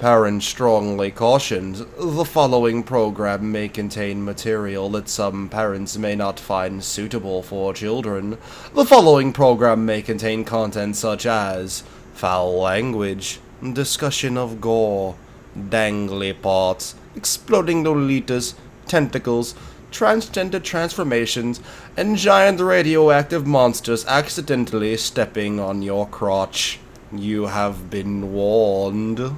Parents strongly cautioned, the following program may contain material that some parents may not find suitable for children. The following program may contain content such as foul language, discussion of gore, dangly parts, exploding lolitas, tentacles, transgender transformations, and giant radioactive monsters accidentally stepping on your crotch. You have been warned.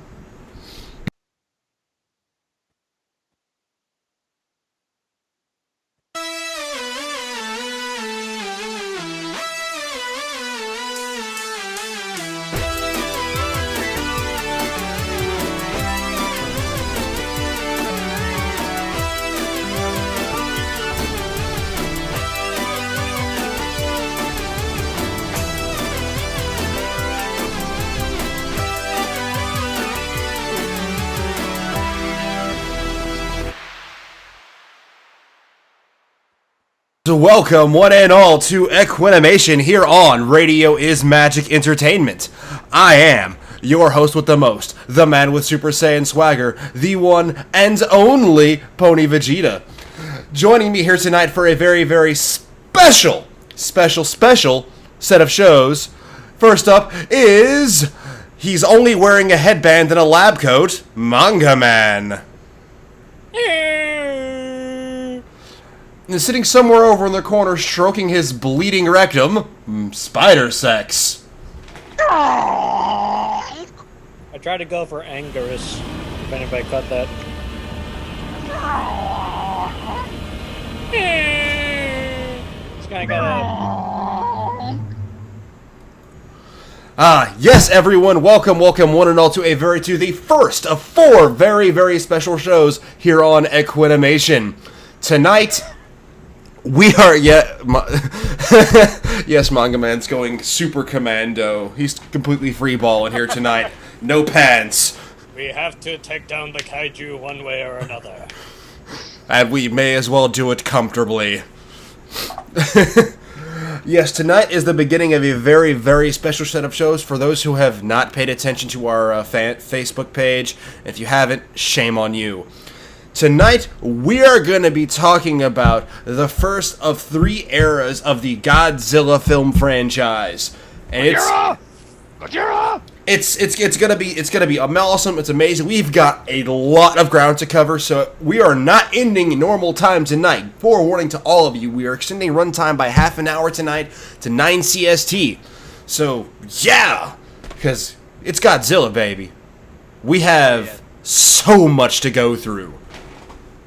Welcome, one and all, to Equinimation here on Radio is Magic Entertainment. I am your host with the most, the man with Super Saiyan swagger, the one and only Pony Vegeta. Joining me here tonight for a very, very special set of shows. First up is, he's only wearing a headband and a lab coat, MangaMan. And sitting somewhere over in the corner stroking his bleeding rectum, Spider Sex. I tried to go for Angerus, if anybody caught that. This guy got Yes, everyone, welcome, one and all to the first of 4 very, very special shows here on Equinimation. Tonight, we are, yes, MangaMan's going super commando. He's completely freeballing here tonight. No pants. We have to take down the kaiju one way or another. And we may as well do it comfortably. Yes, tonight is the beginning of a very, very special set of shows for those who have not paid attention to our Facebook page. If you haven't, shame on you. Tonight, we are going to be talking about the first of 3 eras of the Godzilla film franchise. And Godzilla! It's gonna be awesome. It's amazing. We've got a lot of ground to cover, so we are not ending normal time tonight. Forewarning to all of you, we are extending runtime by half an hour tonight to 9 CST. So yeah, because it's Godzilla, baby. We have so much to go through.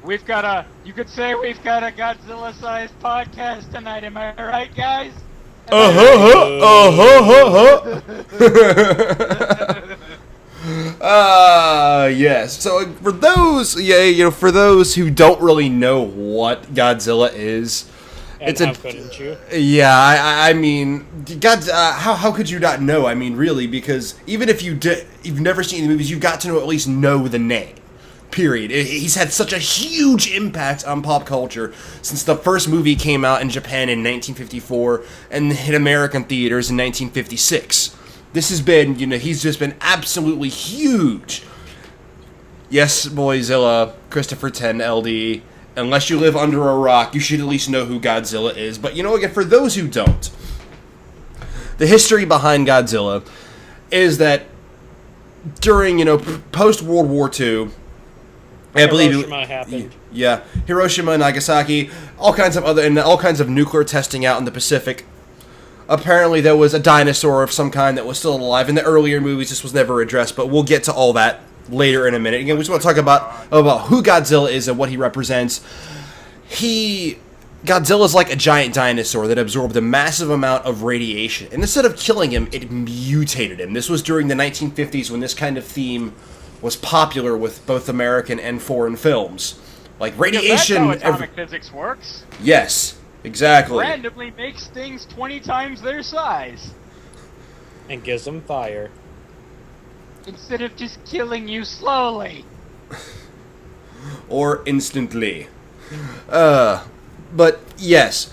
You could say we've got a Godzilla-sized podcast tonight, am I right, guys? Yes. So for those who don't really know what Godzilla is, and how couldn't you? Yeah, I mean, how could you not know? I mean, really, because even if you've never seen the movies, you've got to at least know the name. Period. He's had such a huge impact on pop culture since the first movie came out in Japan in 1954 and hit American theaters in 1956. This has been, he's just been absolutely huge. Yes, Boyzilla, Christopher 10 LD. Unless you live under a rock, you should at least know who Godzilla is. But again, for those who don't, the history behind Godzilla is that during, post-World War II, I believe Hiroshima happened. Yeah, Hiroshima, Nagasaki, all kinds of nuclear testing out in the Pacific. Apparently, there was a dinosaur of some kind that was still alive. In the earlier movies, this was never addressed, but we'll get to all that later in a minute. Again, we just want to talk about who Godzilla is and what he represents. Godzilla's like a giant dinosaur that absorbed a massive amount of radiation, and instead of killing him, it mutated him. This was during the 1950s when this kind of theme was popular with both American and foreign films. Like radiation. That's how atomic physics works. Yes, exactly. Randomly makes things 20 times their size. And gives them fire. Instead of just killing you slowly. Or instantly. But yes,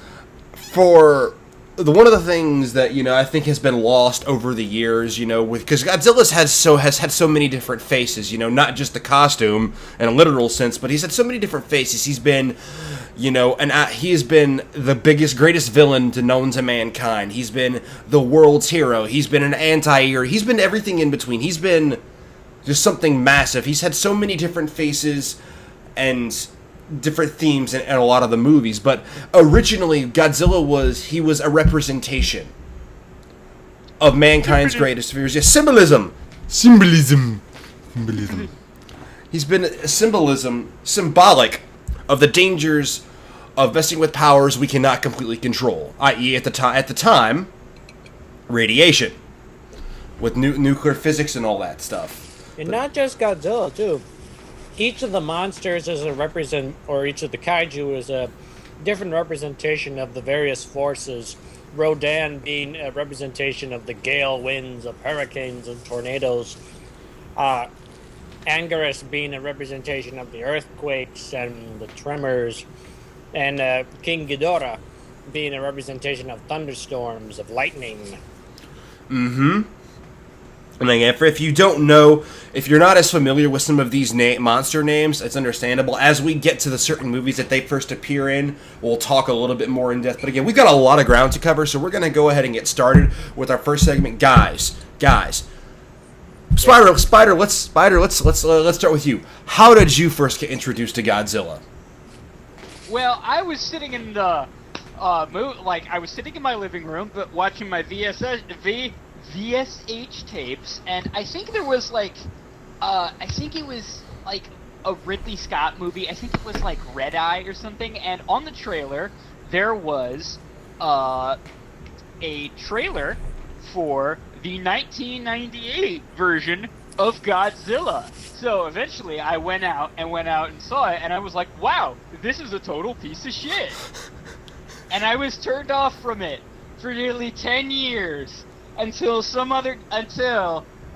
for one of the things that I think has been lost over the years, because Godzilla's has had so many different faces, not just the costume in a literal sense, but he's had so many different faces. He's been, he has been the greatest villain known to mankind. He's been the world's hero. He's been an anti-hero. He's been everything in between. He's been just something massive. He's had so many different faces and different themes in a lot of the movies, but originally Godzilla was a representation of mankind's greatest fears. Yeah, symbolism. He's been symbolic of the dangers of messing with powers we cannot completely control, i.e. at the time, radiation, with nuclear physics and all that stuff. And not just Godzilla, too. Each of the monsters is each of the kaiju is a different representation of the various forces. Rodan being a representation of the gale winds, of hurricanes and tornadoes. Anguirus being a representation of the earthquakes and the tremors. And King Ghidorah being a representation of thunderstorms, of lightning. Mm-hmm. And if you don't know, if you're not as familiar with some of these monster names, it's understandable. As we get to the certain movies that they first appear in, we'll talk a little bit more in depth. But again, we've got a lot of ground to cover, so we're going to go ahead and get started with our first segment. Guys. Spider, let's start with you. How did you first get introduced to Godzilla? Well, I was sitting in the I was sitting in my living room, but watching my VSH tapes, and I think there was I think it was like a Ridley Scott movie. I think it was like Red Eye or something. And on the trailer, there was a trailer for the 1998 version of Godzilla. So eventually, I went out and saw it, and I was like, "Wow, this is a total piece of shit." And I was turned off from it for nearly 10 years. Until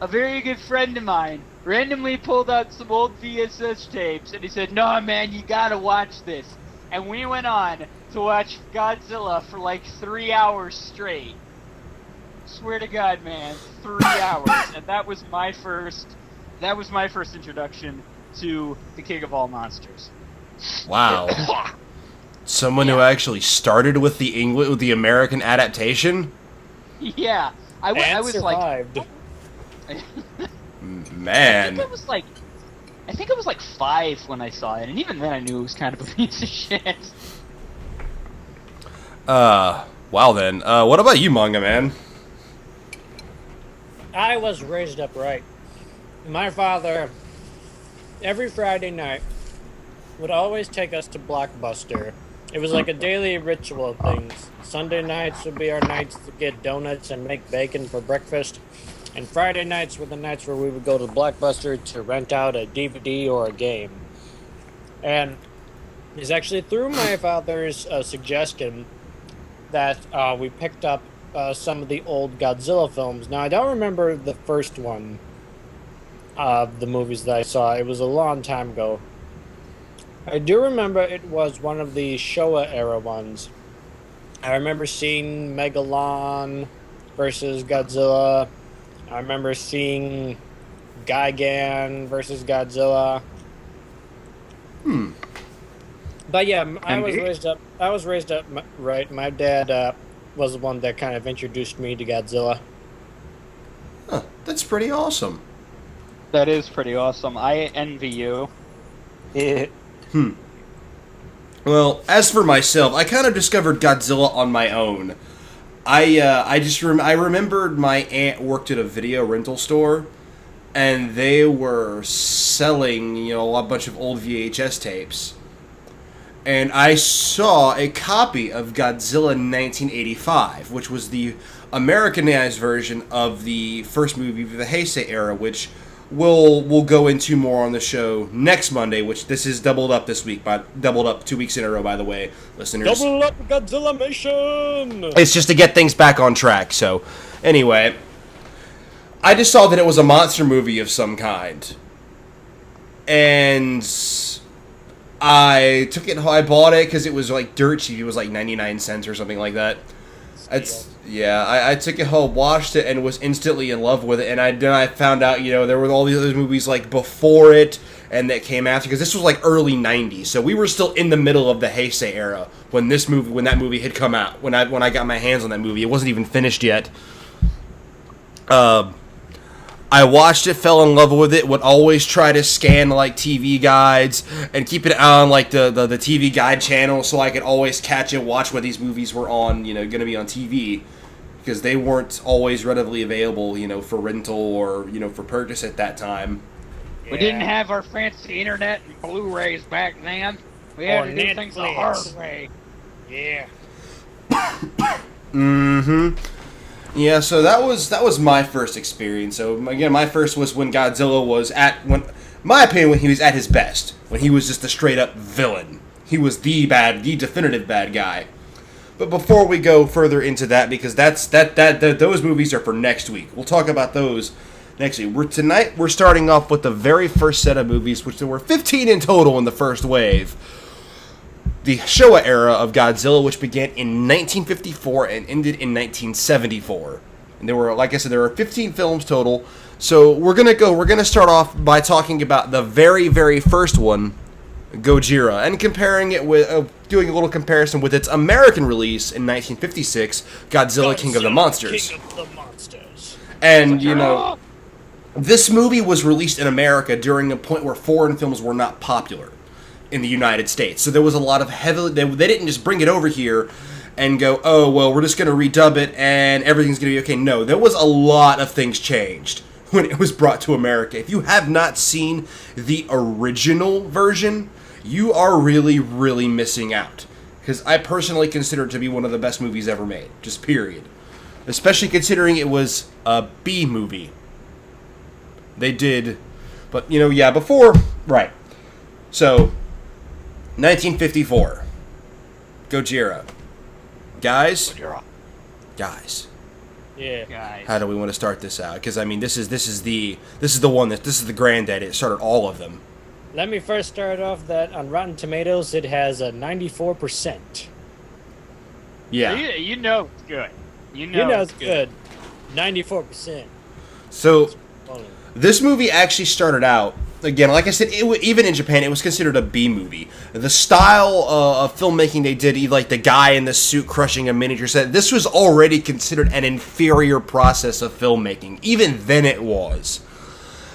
a very good friend of mine randomly pulled out some old VSS tapes, and he said, "No, man, you gotta watch this." And we went on to watch Godzilla for like 3 hours straight. Swear to God, man, 3 hours, and that was my first introduction to the King of All Monsters. Wow. Someone who actually started with the American adaptation? Yeah. I was survived. Man. I think I was like 5 when I saw it, and even then I knew it was kind of a piece of shit. Wow then. What about you, MangaMan? I was raised up right. My father, every Friday night, would always take us to Blockbuster. It was like a daily ritual of things. Sunday nights would be our nights to get donuts and make bacon for breakfast. And Friday nights were the nights where we would go to Blockbuster to rent out a DVD or a game. And it's actually through my father's suggestion that we picked up some of the old Godzilla films. Now, I don't remember the first one of the movies that I saw. It was a long time ago. I do remember it was one of the Showa era ones. I remember seeing Megalon versus Godzilla. I remember seeing Gigan versus Godzilla. But yeah, I was raised up right. My dad was the one that kind of introduced me to Godzilla. Huh, that's pretty awesome. That is pretty awesome. I envy you. Well, as for myself, I kind of discovered Godzilla on my own. I remembered my aunt worked at a video rental store, and they were selling, a bunch of old VHS tapes. And I saw a copy of Godzilla 1985, which was the Americanized version of the first movie of the Heisei era, which we'll go into more on the show next Monday, which this is doubled up this week, doubled up 2 weeks in a row, by the way, listeners. Double up Godzillamation! It's just to get things back on track, so anyway. I just saw that it was a monster movie of some kind. And I bought it because it was like dirt cheap. It was like 99 cents or something like that. I took it home, watched it, and was instantly in love with it. And then I found out, there were all these other movies like before it and that came after, because this was like early '90s, so we were still in the middle of the Heisei era when that movie had come out. When I got my hands on that movie, it wasn't even finished yet. I watched it, fell in love with it, would always try to scan like TV guides and keep it on like the TV guide channel so I could always catch and watch what these movies were on, going to be on TV, because they weren't always readily available, for rental or, for purchase at that time. Yeah. We didn't have our fancy internet and Blu-rays back then. We had to do things the hard way. Yeah. Mm-hmm. Yeah, so that was my first experience. So again, my first was when Godzilla was my opinion, when he was at his best, when he was just a straight up villain. He was the definitive bad guy. But before we go further into that, because those movies are for next week. We'll talk about those next week. Tonight we're starting off with the very first set of movies, which there were 15 in total in the first wave. The Showa era of Godzilla, which began in 1954 and ended in 1974. And there were 15 films total. So we're gonna start off by talking about the very, very first one, Gojira, and comparing it with, doing a little comparison with its American release in 1956, Godzilla King of the Monsters. King of the Monsters. And, this movie was released in America during a point where foreign films were not popular in the United States. So there was a lot of they didn't just bring it over here and go, oh, well, we're just going to redub it and everything's going to be okay. No, there was a lot of things changed when it was brought to America. If you have not seen the original version, you are really, really missing out. Because I personally consider it to be one of the best movies ever made. Just period. Especially considering it was a B movie. They did, but, before, right. So, 1954, Gojira. Guys. Yeah. Guys. How do we want to start this out? Because this is the granddad. It started all of them. Let me first start off that on Rotten Tomatoes it has a 94%. Yeah. You know it's good. You know it's good. 94%. So, this movie actually started out, again, like I said, even in Japan, it was considered a B movie. The style of filmmaking they did, like the guy in the suit crushing a miniature set, this was already considered an inferior process of filmmaking. Even then it was.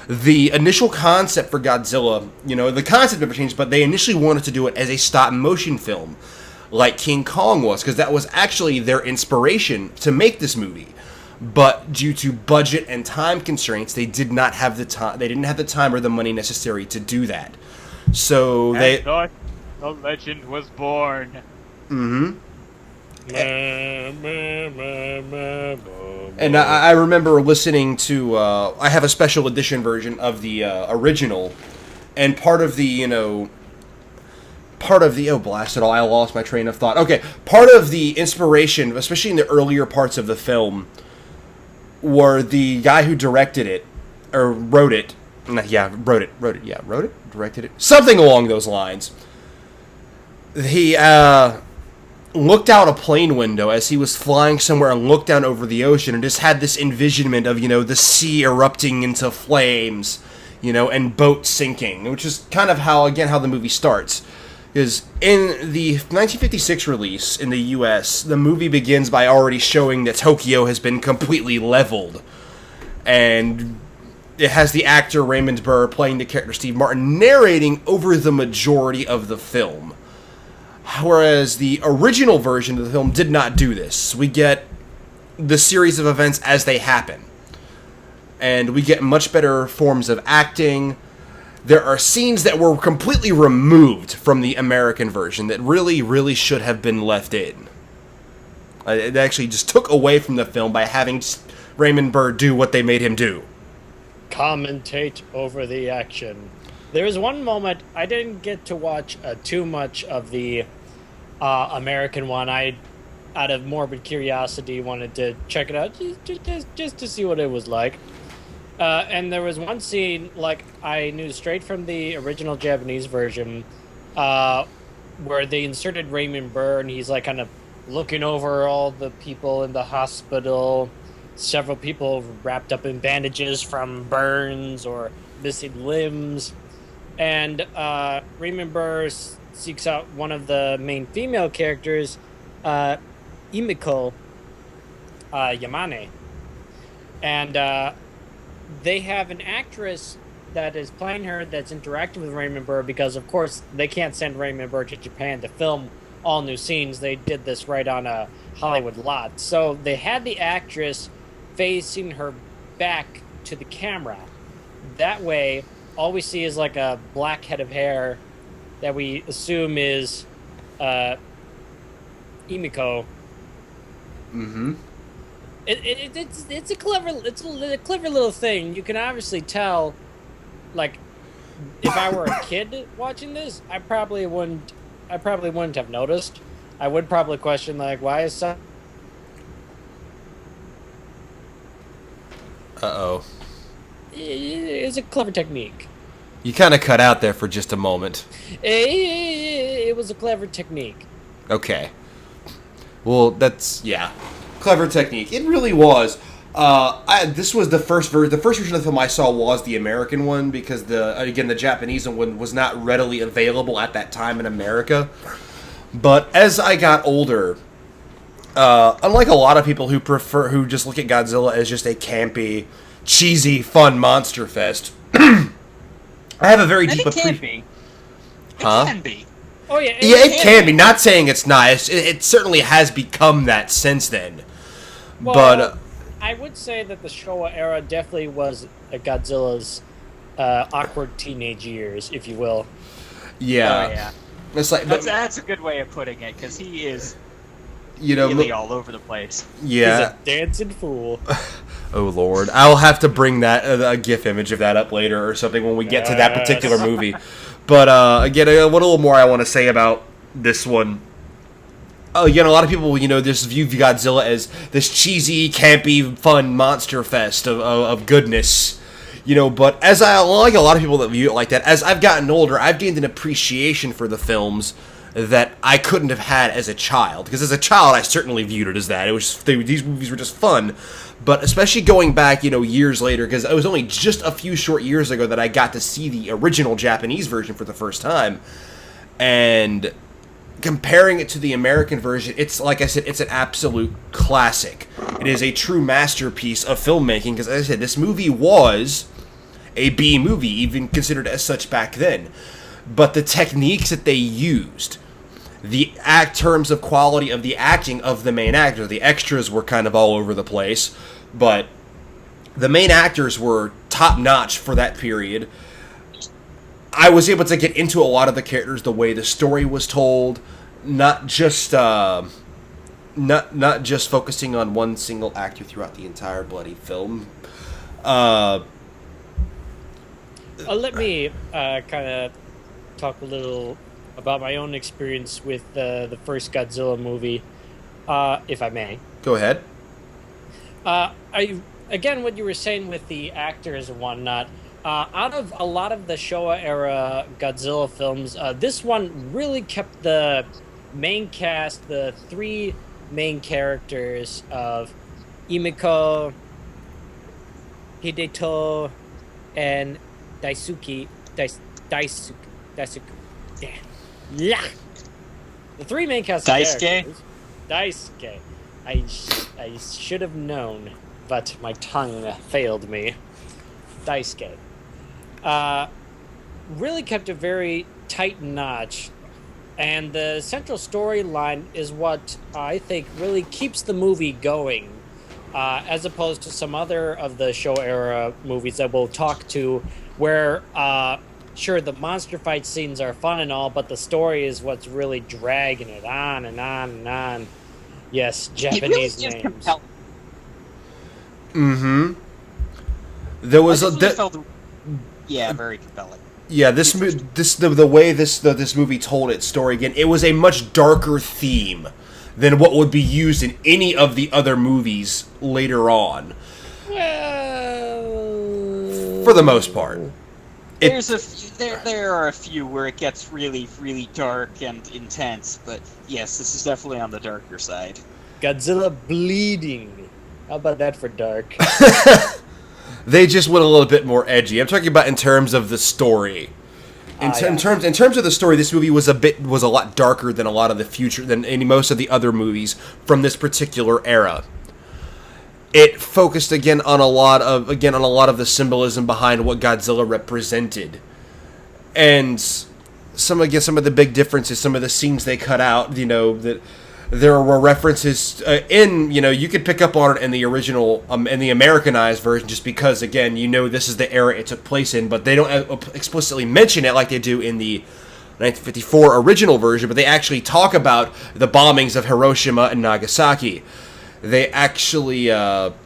The initial concept for Godzilla, the concept never changed, but they initially wanted to do it as a stop-motion film, like King Kong was, because that was actually their inspiration to make this movie. But due to budget and time constraints, they did not have the time. They didn't have the time or the money necessary to do that. So the legend was born. Mm-hmm. And I remember listening to. I have a special edition version of the original, and part of the oh, blast it all, I lost my train of thought. Okay, part of the inspiration, especially in the earlier parts of the film, were the guy who directed it, or wrote it, directed it, something along those lines. He looked out a plane window as he was flying somewhere and looked down over the ocean and just had this envisionment of, the sea erupting into flames, and boats sinking, which is kind of how the movie starts. Because in the 1956 release in the U.S., the movie begins by already showing that Tokyo has been completely leveled. And it has the actor Raymond Burr playing the character Steve Martin narrating over the majority of the film. Whereas the original version of the film did not do this. We get the series of events as they happen. And we get much better forms of acting. There are scenes that were completely removed from the American version that really, really should have been left in. It actually just took away from the film by having Raymond Burr do what they made him do. Commentate over the action. There was one moment I didn't get to watch too much of the American one. I, out of morbid curiosity, wanted to check it out just to see what it was like. And there was one scene, like, I knew straight from the original Japanese version, where they inserted Raymond Burr, and he's, like, kind of looking over all the people in the hospital. Several people wrapped up in bandages from burns or missing limbs. And Raymond Burr seeks out one of the main female characters, Imiko Yamane. And they have an actress that is playing her that's interacting with Raymond Burr because, of course, they can't send Raymond Burr to Japan to film all new scenes. They did this right on a Hollywood lot. So they had the actress facing her back to the camera. That way, all we see is like a black head of hair that we assume is Imiko. Mm-hmm. It's a clever little thing. You can obviously tell, like, if I were a kid watching this, I probably wouldn't have noticed. I would probably question, like, why is some... Uh-oh. It's a clever technique. You kind of cut out there for just a moment. It was a clever technique. Okay. Well, that's, yeah. Clever technique. It really was. This was the first version. The first version of the film I saw was the American one because the Japanese one was not readily available at that time in America. But as I got older, unlike a lot of people who just look at Godzilla as just a campy, cheesy, fun monster fest, I have a very deep appreciation. It can be. Oh yeah. It can be. Not saying it's not. It certainly has become that since then. Well, But I would say that the Showa era definitely was Godzilla's awkward teenage years, if you will. yeah, Oh, yeah. it's like That's a good way of putting it, because he is you know, really all over the place. yeah. He's a dancing fool. Oh Lord, I'll have to bring that a GIF image of that up later or something when we get to that particular movie. But again, what a little more I want to say about this one. Again, a lot of people, just view Godzilla as this cheesy, campy, fun monster fest of goodness. But like a lot of people that view it like that, as I've gotten older, I've gained an appreciation for the films that I couldn't have had as a child. Because as a child, I certainly viewed it as that. These movies were just fun. But especially going back, years later, because it was only just a few short years ago that I got to see the original Japanese version for the first time. And comparing it to the American version, it's, like I said, it's an absolute classic. It is a true masterpiece of filmmaking, because, as I said, this movie was a B movie, even considered as such back then. But the techniques that they used, the terms of quality of the acting of the main actor, the extras were kind of all over the place, but the main actors were top-notch for that period. I was able to get into a lot of the characters, the way the story was told, not just focusing on one single actor throughout the entire bloody film. Let me kind of talk a little about my own experience with the first Godzilla movie, if I may. Go ahead. Again, what you were saying with the actors and whatnot, out of a lot of the Showa era Godzilla films, this one really kept the main cast, the three main characters of Imiko, Hideto, and Daisuke. Yeah. The three main cast characters. Daisuke. I should have known, but my tongue failed me. Daisuke. Really kept a very tight notch, and the central storyline is what I think really keeps the movie going, as opposed to some other of the Showa era movies that we'll talk to, where sure, the monster fight scenes are fun and all, but the story is what's really dragging it on and on and on. Yes, Japanese names. Mm-hmm. There was very compelling. Yeah, the way this movie told its story, again, it was a much darker theme than what would be used in any of the other movies later on. Well, for the most part. There's there are a few where it gets really, really dark and intense, but yes, this is definitely on the darker side. Godzilla bleeding. How about that for dark? They just went a little bit more edgy. I'm talking about in terms of the story. In terms of the story, this movie was a lot darker than a lot of the future than most of the other movies from this particular era. It focused on a lot of the symbolism behind what Godzilla represented, and some of the big differences, some of the scenes they cut out. That there were references you could pick up on it in the original, in the Americanized version, just because this is the era it took place in, but they don't explicitly mention it like they do in the 1954 original version. But they actually talk about the bombings of Hiroshima and Nagasaki. They actually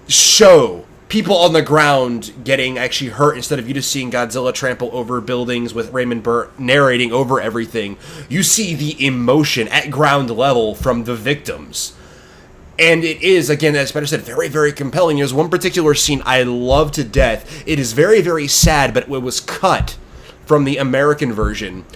show people on the ground getting actually hurt instead of you just seeing Godzilla trample over buildings with Raymond Burr narrating over everything. You see the emotion at ground level from the victims. And it is, again, as Peter said, very, very compelling. There's one particular scene I love to death. It is very, very sad, but it was cut from the American version.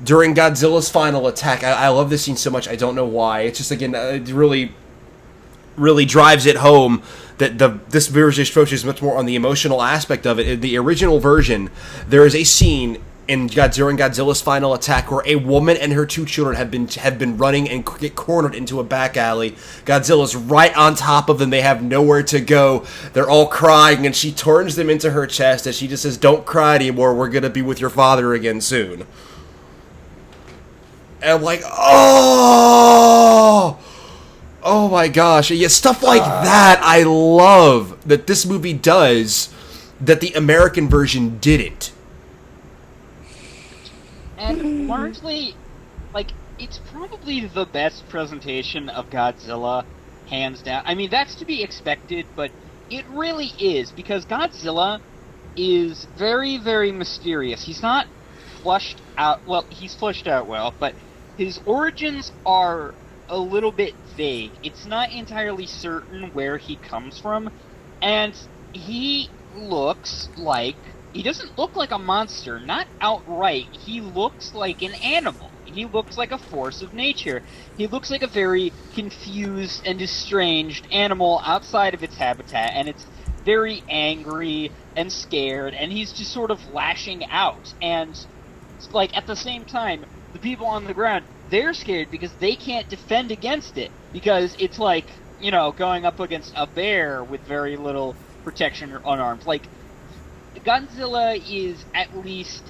During Godzilla's final attack, I love this scene so much, I don't know why. It's just, again, it really drives it home that this version focuses much more on the emotional aspect of it. In the original version, there is a scene during Godzilla's final attack where a woman and her two children have been running and get cornered into a back alley. Godzilla's right on top of them. They have nowhere to go. They're all crying, and she turns them into her chest as she just says, "Don't cry anymore. We're gonna be with your father again soon." And I'm like, oh. Oh my gosh, yeah, stuff like that I love that this movie does that the American version didn't. And largely, it's probably the best presentation of Godzilla, hands down. I mean, that's to be expected, but it really is, because Godzilla is very, very mysterious. He's not flushed out, well, he's flushed out well, but his origins are a little bit vague. It's not entirely certain where he comes from, and he doesn't look like a monster, not outright. He looks like an animal. He looks like a force of nature. He looks like a very confused and estranged animal outside of its habitat, and it's very angry and scared, and he's just sort of lashing out. And, at the same time, the people on the ground, they're scared because they can't defend against it, because it's going up against a bear with very little protection or unarmed. Godzilla is at least,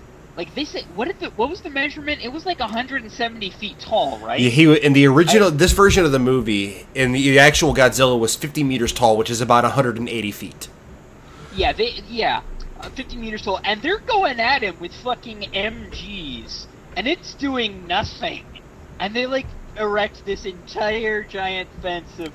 they said, what was the measurement? It was 170 feet tall, right? Yeah, in the original, this version of the movie, in the actual Godzilla was 50 meters tall, which is about 180 feet. Yeah, 50 meters tall, and they're going at him with fucking MGs, and it's doing nothing. And they, erect this entire giant fence of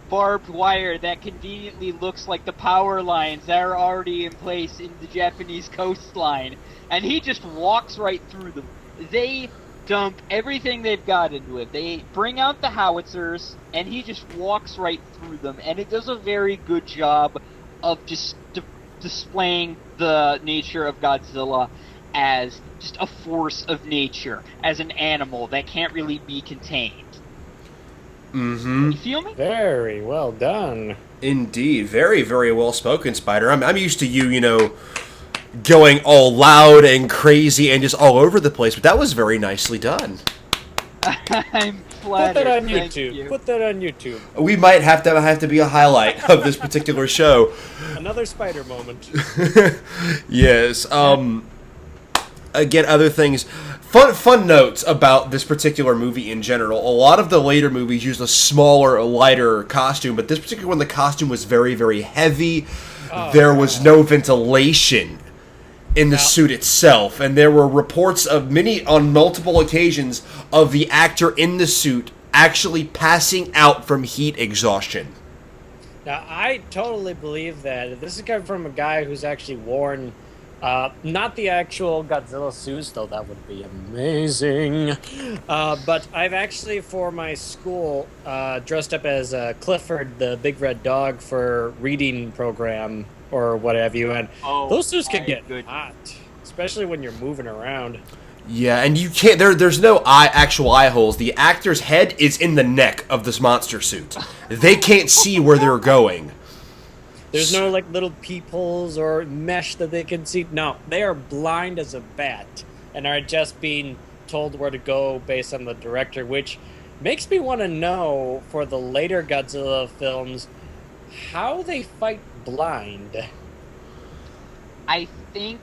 barbed wire that conveniently looks like the power lines that are already in place in the Japanese coastline. And he just walks right through them. They dump everything they've got into it. They bring out the howitzers, and he just walks right through them. And it does a very good job of just displaying the nature of Godzilla as just a force of nature, as an animal that can't really be contained. Mm-hmm. You feel me? Very well done. Indeed. Very, very well spoken, Spider. I'm used to you, going all loud and crazy and just all over the place, but that was very nicely done. I'm flattered. Put that on Thank YouTube. you. Put that on YouTube. We might have to be a highlight of this particular show. Another spider moment. Yes. Again, other things. Fun notes about this particular movie in general. A lot of the later movies used a smaller, lighter costume, but this particular one, the costume was very, very heavy. There was no ventilation in the suit itself, and there were reports of on multiple occasions of the actor in the suit actually passing out from heat exhaustion. Now, I totally believe that. This is coming from a guy who's actually worn, not the actual Godzilla suits, though that would be amazing. But I've actually, for my school, dressed up as Clifford, the big red dog, for reading program or what have you. And those suits can get hot. especially when you're moving around. Yeah, and you can't. There's no actual eye holes. The actor's head is in the neck of this monster suit. They can't see where they're going. There's no like little peepholes or mesh that they can see. No, they are blind as a bat and are just being told where to go based on the director, which makes me want to know for the later Godzilla films how they fight blind. I think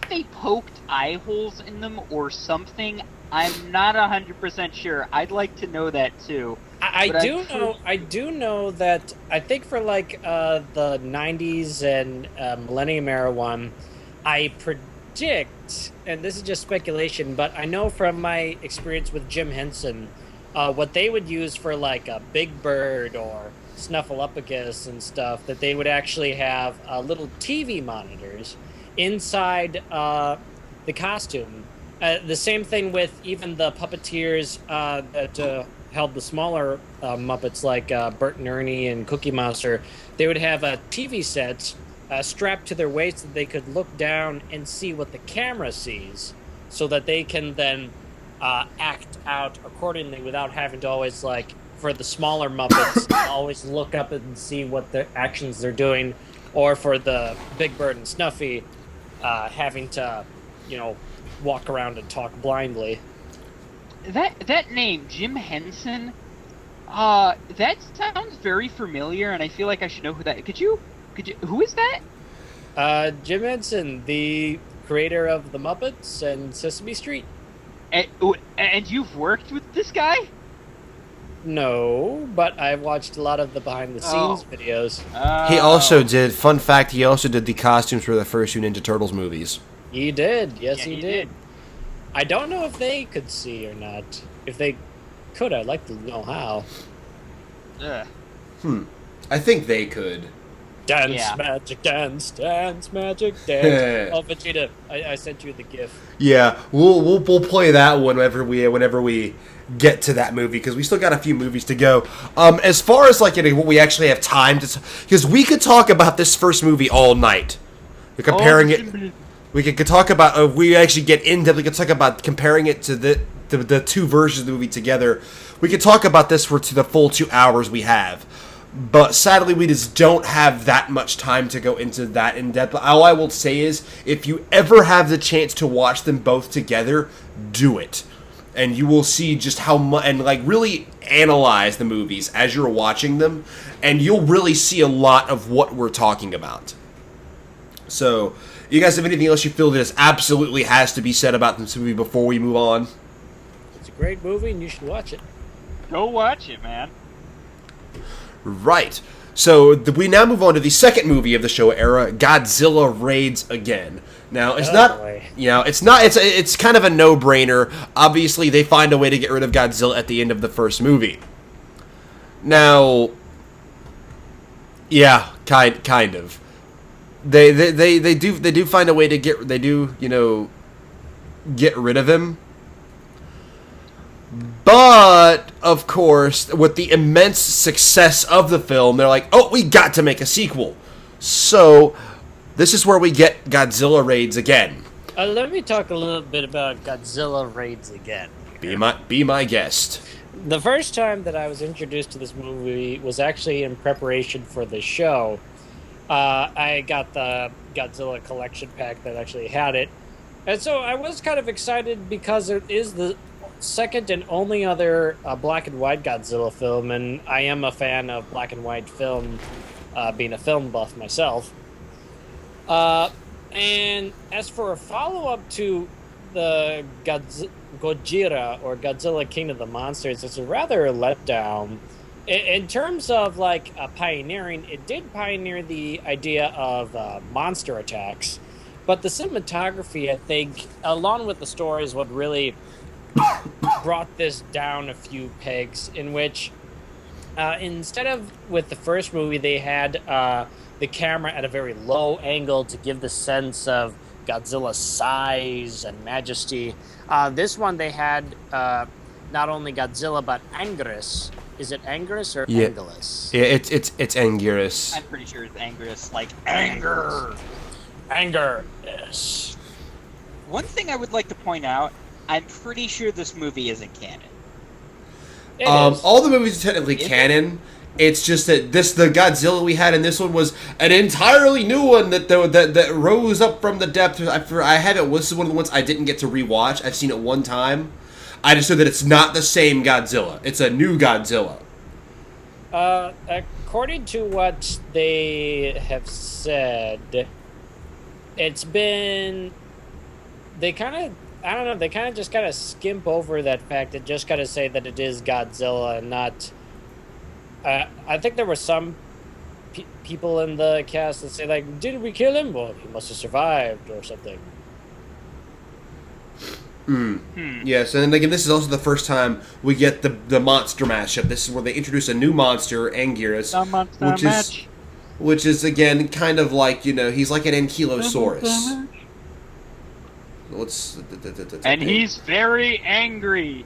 they poked eye holes in them or something. I'm not 100% sure. I'd like to know that too. I do know that I think for like the 90s and Millennium Era one, I predict, and this is just speculation, but I know from my experience with Jim Henson, what they would use for like a Big Bird or Snuffleupagus and stuff, that they would actually have little TV monitors inside the costume. The same thing with even the puppeteers that held the smaller Muppets like Bert and Ernie and Cookie Monster. They would have TV sets strapped to their waist that they could look down and see what the camera sees, so that they can then act out accordingly without having to always, like, for the smaller Muppets, always look up and see what the actions they're doing, or for the Big Bird and Snuffy, having to, walk around and talk blindly. That name, Jim Henson, that sounds very familiar, and I feel like I should know who that. Could you? Who is that? Jim Henson, the creator of the Muppets and Sesame Street. And you've worked with this guy? No, but I've watched a lot of the behind-the-scenes videos. He also did. Fun fact: he also did the costumes for the first two Ninja Turtles movies. He did. Yes, Yeah, he did. I don't know if they could see or not. If they could, I'd like to know how. I think they could. Dance, Yeah. magic, dance, magic, dance. Oh, Vegeta, I sent you the GIF. Yeah, we'll play that one whenever we get to that movie, because we still got a few movies to go. As far as like what we actually have time to, because we could talk about this first movie all night, comparing it. We could talk about we actually get into. We could talk about comparing it to the two versions of the movie together. We could talk about this to the full 2 hours we have. But sadly, we just don't have that much time to go into that in depth. All I will say is, if you ever have the chance to watch them both together, do it. And you will see just how much, and like really analyze the movies as you're watching them, and you'll really see a lot of what we're talking about. So, you guys have anything else you feel that is absolutely has to be said about this movie before we move on? It's a great movie, and you should watch it. Go watch it, man. Right. So we now move on to the second movie of the Showa era, Godzilla Raids Again. Now it's it's kind of a no-brainer. Obviously, they find a way to get rid of Godzilla at the end of the first movie. Now, yeah, kind of. They do find a way to get rid of him. But, of course, with the immense success of the film, they're like, oh, we got to make a sequel. So, this is where we get Godzilla Raids Again. Let me talk a little bit about Godzilla Raids Again. Be my guest. The first time that I was introduced to this movie was actually in preparation for the show. I got the Godzilla collection pack that actually had it. And so I was kind of excited because it is the second and only other black and white Godzilla film, and I am a fan of black and white film, being a film buff myself. And as for a follow-up to the Gojira, or Godzilla King of the Monsters, it's a rather a letdown. In terms of like pioneering, it did pioneer the idea of monster attacks, but the cinematography, I think, along with the story, is what really brought this down a few pegs, in which instead of with the first movie they had the camera at a very low angle to give the sense of Godzilla's size and majesty, this one they had not only Godzilla but Anguirus. Is it Anguirus or Anguirus? Yeah, it's Anguirus. I'm pretty sure it's Anguirus, like anger. Anger. Yes. One thing I would like to point out, I'm pretty sure this movie isn't canon. It is. All the movies are technically Is it? canon. It's just that the Godzilla we had in this one was an entirely new one that rose up from the depths. I have it. This is one of the ones I didn't get to rewatch. I've seen it one time. I just know that it's not the same Godzilla. It's a new Godzilla. According to what they have said, it's been... They kind of... I don't know, they kind of just gotta skimp over that fact and just gotta say that it is Godzilla and not... I think there were some people in the cast that say, like, did we kill him? Well, he must have survived or something. Yes, and again, this is also the first time we get the monster mashup. This is where they introduce a new monster, Anguirus, which is again kind of like, you know, he's like an ankylosaurus. And he's very angry.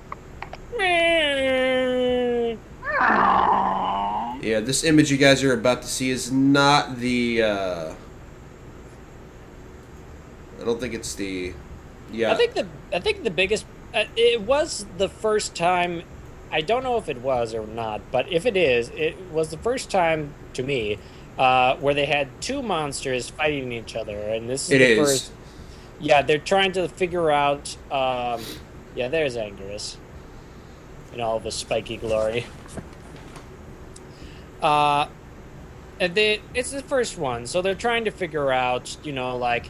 Yeah, this image you guys are about to see is not the. I don't think it's the. Yeah. I think the biggest. It was the first time. I don't know if it was or not, but if it is, it was the first time to me where they had two monsters fighting each other, and this is the first. Yeah, they're trying to figure out. Yeah, there's Anguirus in all of his spiky glory. And it's the first one, so they're trying to figure out, you know, like,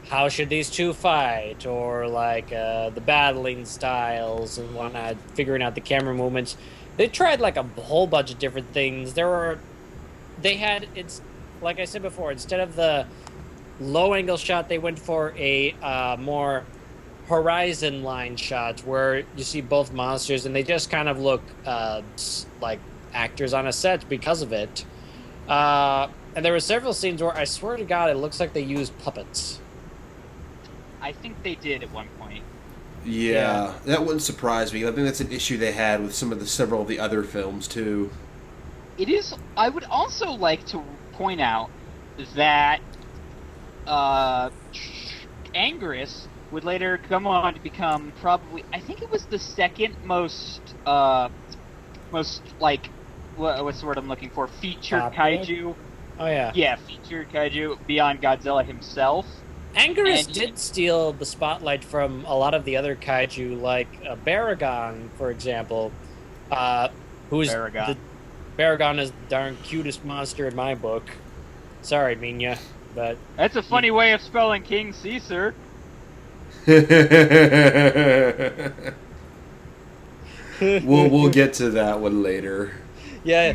how should these two fight, or like the battling styles and whatnot, figuring out the camera movements. They tried like a whole bunch of different things. It's like I said before, instead of the low angle shot, they went for a more horizon line shot where you see both monsters and they just kind of look like actors on a set because of it. And there were several scenes where I swear to God it looks like they used puppets. I think they did at one point. Yeah, that wouldn't surprise me. I think that's an issue they had with several of the other films too. It is. I would also like to point out that Anguirus would later come on to become probably, I think it was the second most like, what's the word I'm looking for? Featured kaiju. Oh yeah. Yeah, featured kaiju beyond Godzilla himself. Anguirus did steal the spotlight from a lot of the other kaiju, like Baragon, for example. Baragon is the darn cutest monster in my book. Sorry, Minya, but... That's a funny way of spelling King Caesar. We'll get to that one later. Yeah.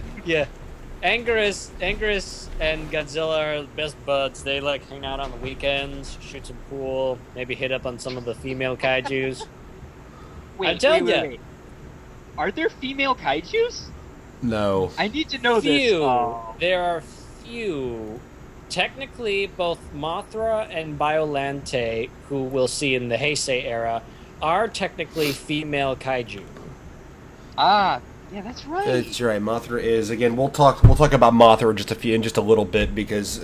Anguirus and Godzilla are best buds. They like hang out on the weekends, shoot some pool, maybe hit up on some of the female kaijus. Wait. Are there female kaijus? No. I need to know this. Oh. There are few. Technically, both Mothra and Biollante, who we'll see in the Heisei era, are technically female kaiju. Ah, yeah, that's right. That's right. Mothra is, again. We'll talk about Mothra in just a little bit because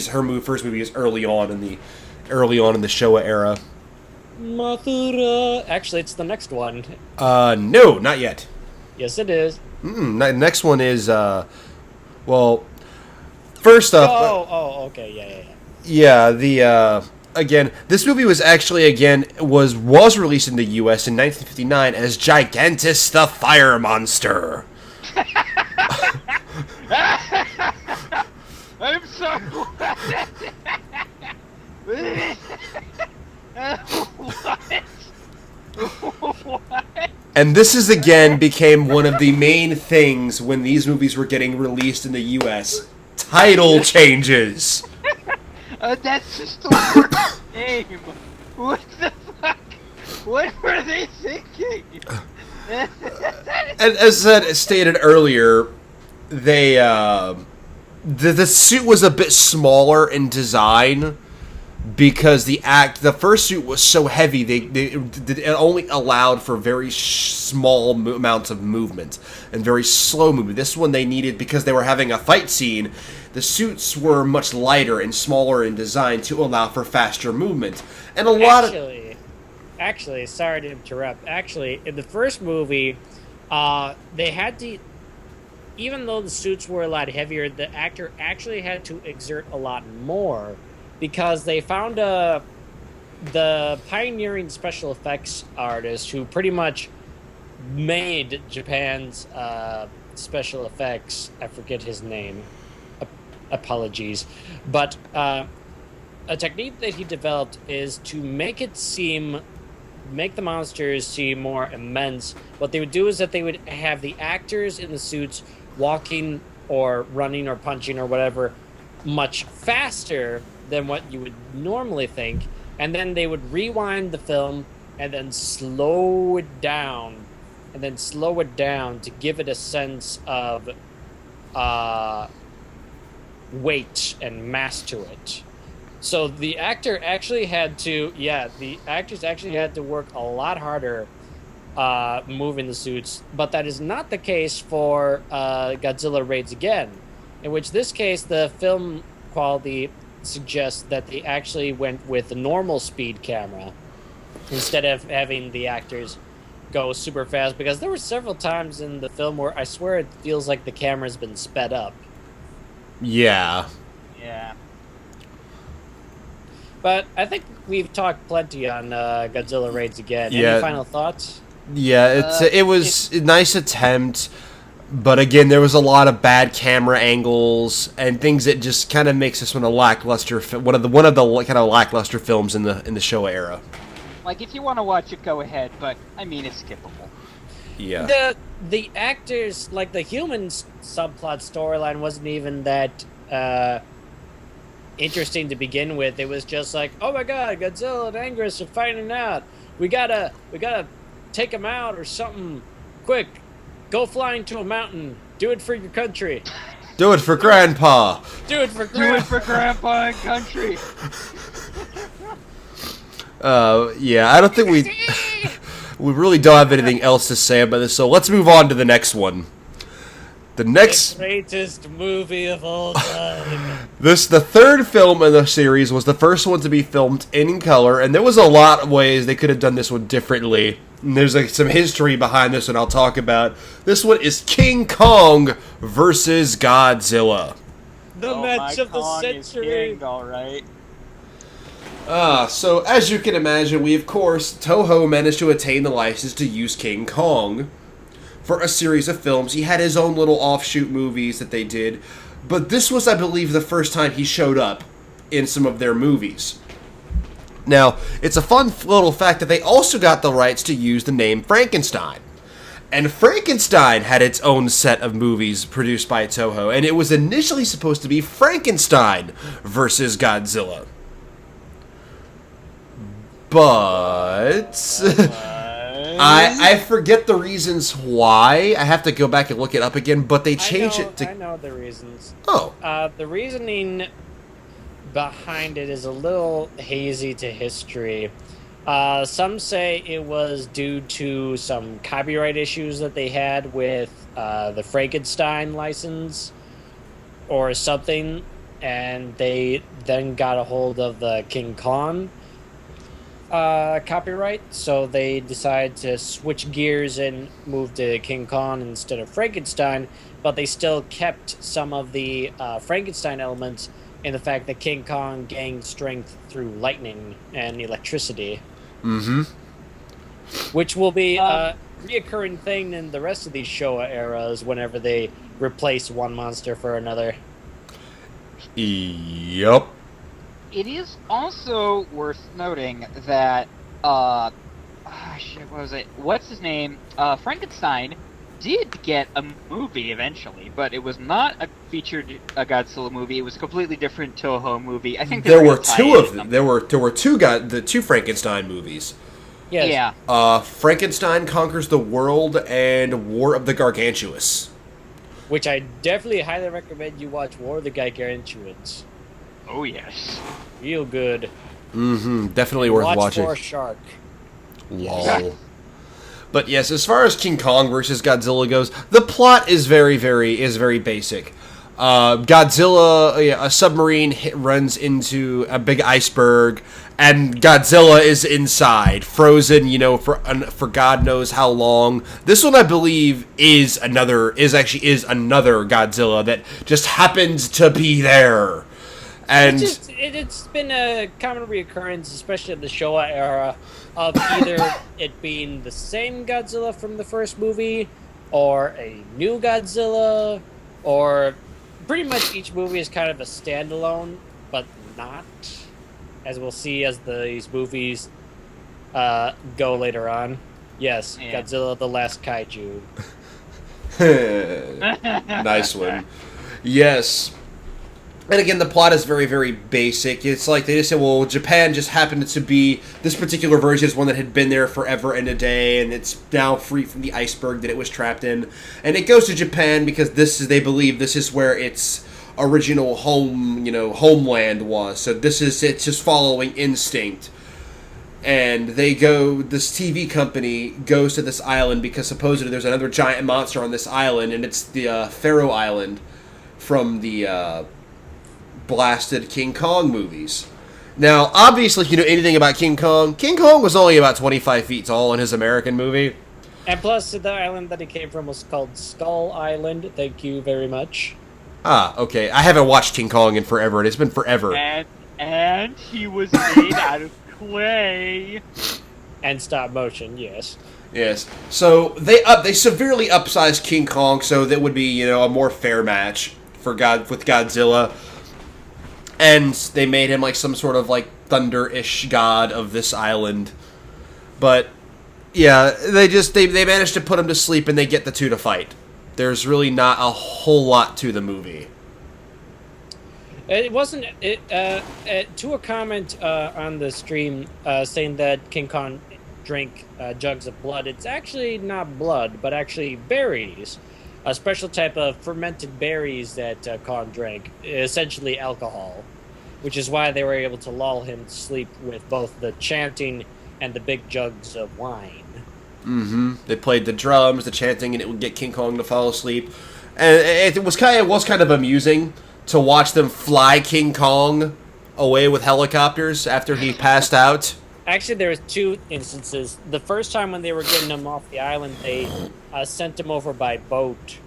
her first movie is early on in the Showa era. Mothra. Actually, it's the next one. No, not yet. Yes, it is. Next one is well. First up. Okay, yeah. Again, this movie was actually was released in the U.S. in 1959 as Gigantus the Fire Monster. I'm sorry. What? And this became one of the main things when these movies were getting released in the U.S. Title changes. That's just a worst name. What the fuck? What were they thinking? And as stated earlier, they the suit was a bit smaller in design because the first suit was so heavy, it only allowed for very small amounts of movement and very slow movement. This one they needed, because they were having a fight scene, the suits were much lighter and smaller in design to allow for faster movement. And Actually, sorry to interrupt. Actually, in the first movie, they had to, even though the suits were a lot heavier, the actor actually had to exert a lot more, because they found the pioneering special effects artist who pretty much made Japan's special effects. I forget his name. Apologies. But a technique that he developed is to make the monsters seem more immense. What they would do is that they would have the actors in the suits walking or running or punching or whatever much faster than what you would normally think, and then they would rewind the film and then slow it down to give it a sense of weight and mass to it. So the actors actually had to work a lot harder moving the suits, but that is not the case for Godzilla Raids Again, in which this case the film quality suggests that they actually went with a normal speed camera instead of having the actors go super fast, because there were several times in the film where I swear it feels like the camera's been sped up. Yeah. Yeah. But I think we've talked plenty on Godzilla Raids Again. Yeah. Any final thoughts? Yeah, it was a nice attempt, but again, there was a lot of bad camera angles and things that just kind of makes this one a lackluster, one of the kind of lackluster films in the Showa era. Like, if you want to watch it, go ahead, but I mean, it's skippable. Yeah. The actors, like the human subplot storyline, wasn't even that interesting to begin with. It was just like, oh my god, Godzilla and Anguirus are fighting out. We gotta take them out or something. Quick, go flying to a mountain. Do it for your country. Do it for Grandpa. Do it for Grandpa and country. Yeah, I don't think we really don't have anything else to say about this, so let's move on to the next one. The greatest movie of all time. The third film in the series was the first one to be filmed in color, and there was a lot of ways they could have done this one differently. And there's some history behind this one I'll talk about. This one is King Kong versus Godzilla. The match of the century. All right. So as you can imagine, Toho managed to attain the license to use King Kong for a series of films. He had his own little offshoot movies that they did, but this was, I believe, the first time he showed up in some of their movies. Now, it's a fun little fact that they also got the rights to use the name Frankenstein. And Frankenstein had its own set of movies produced by Toho, and it was initially supposed to be Frankenstein versus Godzilla. But I forget the reasons why. I have to go back and look it up again, but they changed it to... I know the reasons. Oh. The reasoning behind it is a little hazy to history. Some say it was due to some copyright issues that they had with the Frankenstein license or something, and they then got a hold of the King Kong copyright, so they decided to switch gears and move to King Kong instead of Frankenstein, but they still kept some of the Frankenstein elements in the fact that King Kong gained strength through lightning and electricity. Mm-hmm. Which will be a reoccurring thing in the rest of these Showa eras whenever they replace one monster for another. Yup. It is also worth noting that, what was it? What's his name? Frankenstein did get a movie eventually, but it was not a featured Godzilla movie. It was a completely different Toho movie. I think there were two of them. There were two Frankenstein movies. Yes. Yeah. Frankenstein Conquers the World and War of the Gargantuous. Which I definitely highly recommend you watch War of the Gargantuans. Oh yes. Real good. Definitely worth Watch watching. for a shark. Lol. But yes, as far as King Kong versus Godzilla goes, the plot is very basic. Godzilla, a submarine runs into a big iceberg, and Godzilla is inside, frozen, for God knows how long. This one, I believe, is another Godzilla that just happens to be there. And It's been a common reoccurrence, especially in the Showa era, of either it being the same Godzilla from the first movie, or a new Godzilla, or pretty much each movie is kind of a standalone, but not, as we'll see as these movies go later on. Yes, yeah. Godzilla the Last Kaiju. Nice one. Yes. And again, the plot is very basic. It's like they just said, well, Japan just happened to be, this particular version is one that had been there forever and a day, and it's now free from the iceberg that it was trapped in. And it goes to Japan because they believe this is where its original homeland was. So it's just following instinct. And this TV company goes to this island because supposedly there's another giant monster on this island, and it's the Faroe Island from the blasted King Kong movies. Now, obviously, if you know anything about King Kong was only about 25 feet tall in his American movie. And plus, the island that he came from was called Skull Island. Thank you very much. Ah, okay. I haven't watched King Kong in forever, and it's been forever. And he was made out of clay. And stop motion, yes. Yes. So they severely upsized King Kong so that would be, a more fair match with Godzilla. And they made him like some sort of like thunder-ish god of this island. But yeah, they managed to put him to sleep and they get the two to fight. There's really not a whole lot to the movie. It wasn't to a comment on the stream saying that King Kong drank jugs of blood. It's actually not blood, but actually berries. A special type of fermented berries that Kong drank, essentially alcohol, which is why they were able to lull him to sleep with both the chanting and the big jugs of wine. Mm-hmm. They played the drums, the chanting, and it would get King Kong to fall asleep. And it was kind of amusing to watch them fly King Kong away with helicopters after he passed out. Actually, there was two instances. The first time when they were getting him off the island, they sent him over by boat.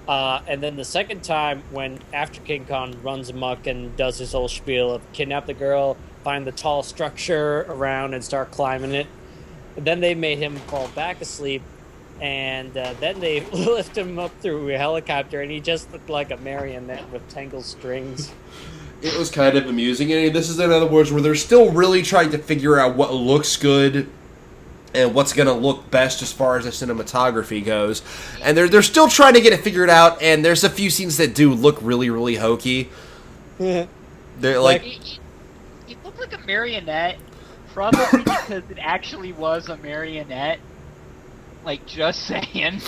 And then the second time, when after King Kong runs amok and does his whole spiel of kidnap the girl, find the tall structure around and start climbing it, then they made him fall back asleep, and then they lift him up through a helicopter, and he just looked like a marionette with tangled strings. It was kind of amusing, and this is in other words where they're still really trying to figure out what looks good and what's going to look best as far as the cinematography goes. And they're still trying to get it figured out, and there's a few scenes that do look really hokey. They're like... It looked like a marionette, probably because it actually was a marionette. Like, just saying.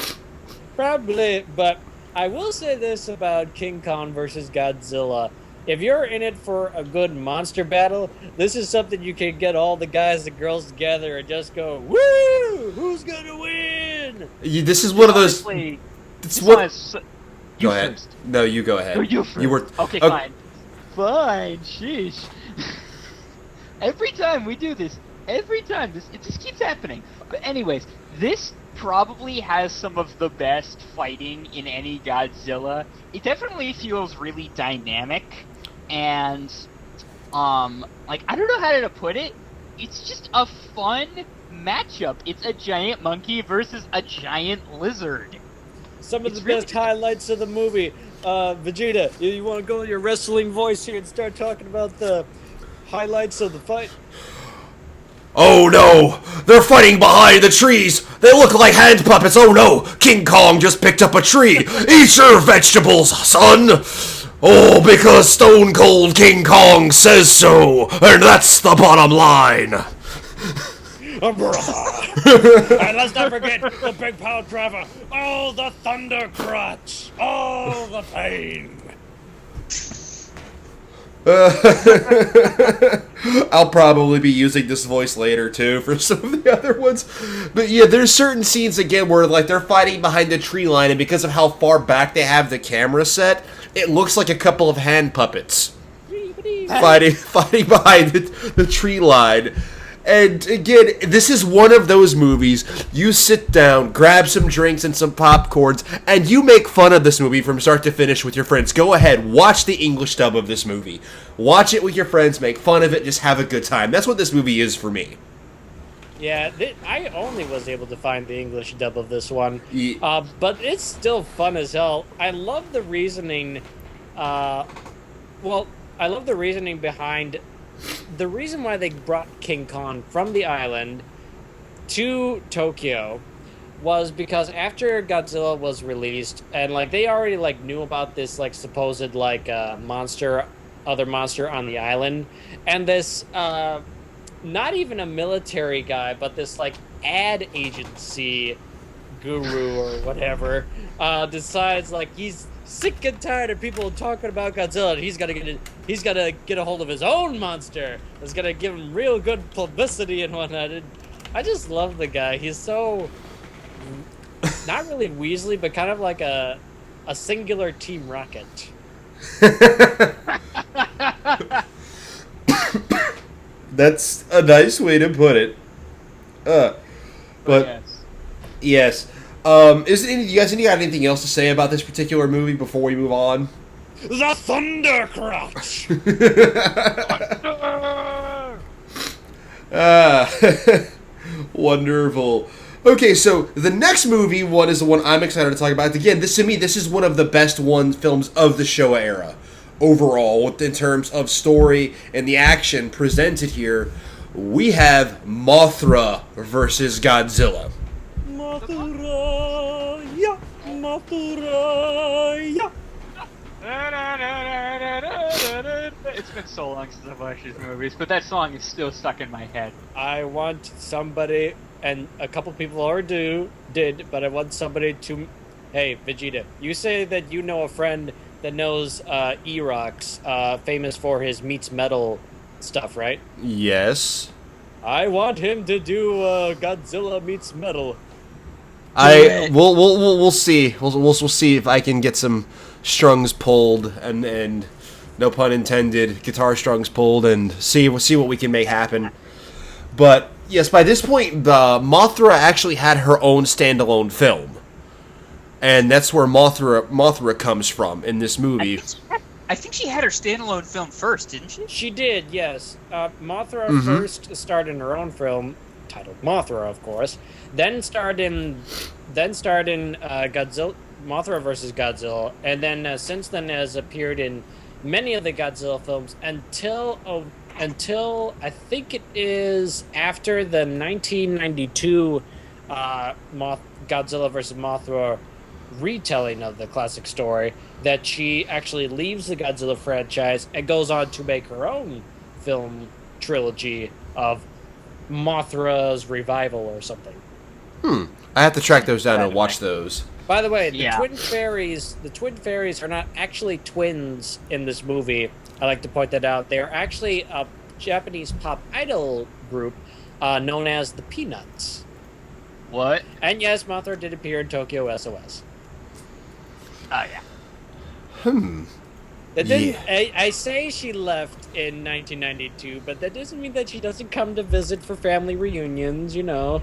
Probably, but I will say this about King Kong versus Godzilla. If you're in it for a good monster battle, this is something you can get all the guys and girls together and just go, woo! Who's gonna win? This is one of those... It's what... Go ahead. First. No, you go ahead. No, you first. You were... Okay, fine. Fine, sheesh. Every time we do this, it just keeps happening. But anyways, this probably has some of the best fighting in any Godzilla. It definitely feels really dynamic, and I don't know how to put it. It's just a fun matchup. It's a giant monkey versus a giant lizard. Some of the best highlights of the movie. Vegeta, you want to go with your wrestling voice here and start talking about the highlights of the fight? Oh no! They're fighting behind the trees! They look like hand puppets! Oh no! King Kong just picked up a tree! Eat your vegetables, son! Oh, because Stone Cold King Kong says so! And that's the bottom line! And let's not forget the big power driver! Oh, the thunder crutch! Oh, the pain! I'll probably be using this voice later too for some of the other ones, but yeah, there's certain scenes again where like they're fighting behind the tree line, and because of how far back they have the camera set, it looks like a couple of hand puppets fighting behind the tree line. And again, this is one of those movies, you sit down, grab some drinks and some popcorns, and you make fun of this movie from start to finish with your friends. Go ahead, watch the English dub of this movie. Watch it with your friends, make fun of it, just have a good time. That's what this movie is for me. Yeah, I only was able to find the English dub of this one, Yeah. but it's still fun as hell. I love the reasoning, I love the reasoning behind... The reason why they brought King Kong from the island to Tokyo was because after Godzilla was released, and like they already like knew about this like supposed like other monster on the island, and this not even a military guy, but this like ad agency guru or whatever decides like he's sick and tired of people talking about Godzilla, and he's got to get a hold of his own monster. It's gonna give him real good publicity and whatnot. And I just love the guy. He's so not really Weasley, but kind of like a singular Team Rocket. That's a nice way to put it. But yes. yes. Do you guys got anything else to say about this particular movie before we move on? The Thunder Crotch! Wonderful. Okay, so the next movie one is the one I'm excited to talk about. Again, this is one of the best films of the Showa era. Overall, in terms of story and the action presented here, we have Mothra versus Godzilla. Mothra, Mothra. It's been so long since I've watched these movies, but that song is still stuck in my head. I want somebody, and a couple people already did, but I want somebody to... Hey, Vegeta, you say that you know a friend that knows E-Rox, famous for his meets metal stuff, right? Yes. I want him to do Godzilla meets metal. We'll see. We'll see if I can get some strings pulled and no pun intended, guitar strings pulled, and see what we can make happen. But yes, by this point, Mothra actually had her own standalone film, and that's where Mothra comes from in this movie. I think she had her standalone film first, didn't she? She did, yes. Mothra first starred in her own film, titled Mothra, of course. Then starred in Godzilla, Mothra vs. Godzilla, and then since then has appeared in many of the Godzilla films until I think it is after the 1992 Godzilla vs. Mothra retelling of the classic story that she actually leaves the Godzilla franchise and goes on to make her own film trilogy of Mothra's Revival or something. I have to track those down and watch those. By the way, the twin fairies are not actually twins in this movie. I like to point that out. They're actually a Japanese pop idol group known as the Peanuts. What? And yes, Mothra did appear in Tokyo SOS. Oh, yeah. That didn't, I say she left in 1992, but that doesn't mean that she doesn't come to visit for family reunions, you know.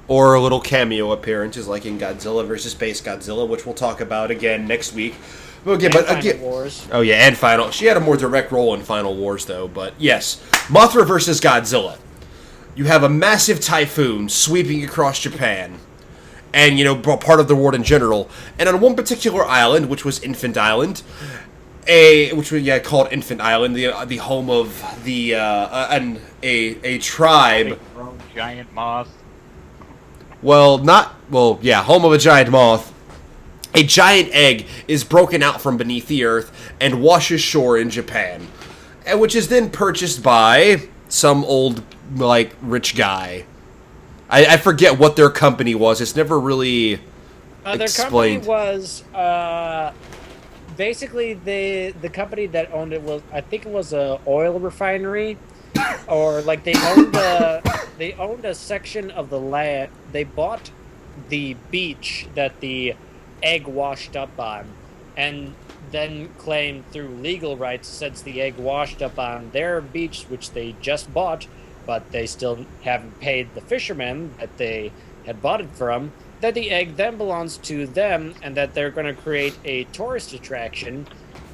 Or little cameo appearances like in Godzilla vs. Space Godzilla, which we'll talk about again next week. Okay, but again, Wars. Oh yeah, and Final. She had a more direct role in Final Wars, though. But yes, Mothra versus Godzilla. You have a massive typhoon sweeping across Japan, and part of the world in general. And on one particular island, which was Infant Island, called Infant Island, the home of a tribe. Big grown giant moth. Home of a giant moth. A giant egg is broken out from beneath the earth and washes shore in Japan, which is then purchased by some old, rich guy. I forget what their company was. It's never really Their explained. company was basically the company that owned it was, I think it was a oil refinery, or like they owned a section of the land. They bought the beach that the egg washed up on, and then claimed through legal rights, since the egg washed up on their beach, which they just bought, but they still haven't paid the fishermen that they had bought it from, that the egg then belongs to them, and that they're going to create a tourist attraction,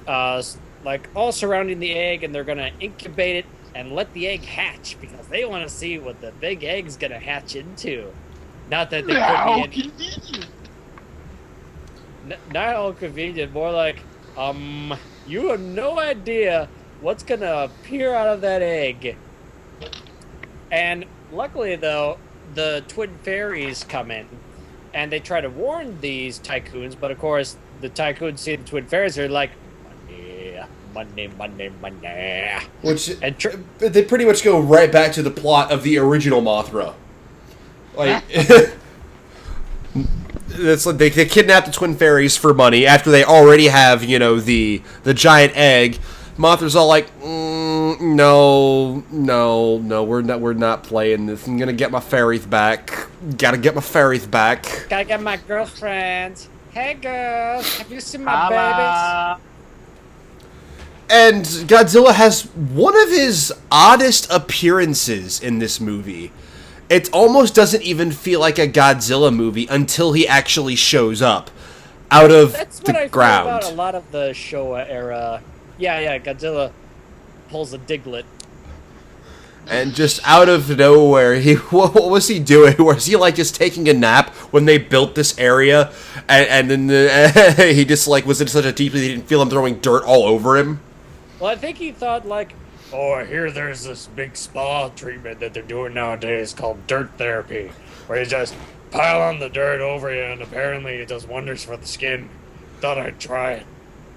like all surrounding the egg, and they're going to incubate it and let the egg hatch, because they want to see what the big egg's going to hatch into. Not that they could be convenient. not all convenient, more like, you have no idea what's going to appear out of that egg. And luckily, though, the twin fairies come in, and they try to warn these tycoons, but of course, the tycoons see the twin fairies, are like, money. Which, they pretty much go right back to the plot of the original Mothra. Like, it's like they kidnap the twin fairies for money after they already have, you know, the giant egg. Mothra's all like, no, we're not playing this. I'm gonna get my fairies back. Gotta get my fairies back. Gotta get my girlfriends. Hey girls, have you seen my babies? And Godzilla has one of his oddest appearances in this movie. It almost doesn't even feel like a Godzilla movie until he actually shows up out of That's the what I ground. feel about a lot of the Showa era. Yeah, Godzilla pulls a Diglett. And just out of nowhere, what was he doing? Was he like just taking a nap when they built this area, and then he just like was in such a deep he didn't feel him throwing dirt all over him? Well, I think he thought like, oh, I hear there's this big spa treatment that they're doing nowadays called dirt therapy, where you just pile on the dirt over you, and apparently it does wonders for the skin. Thought I'd try it.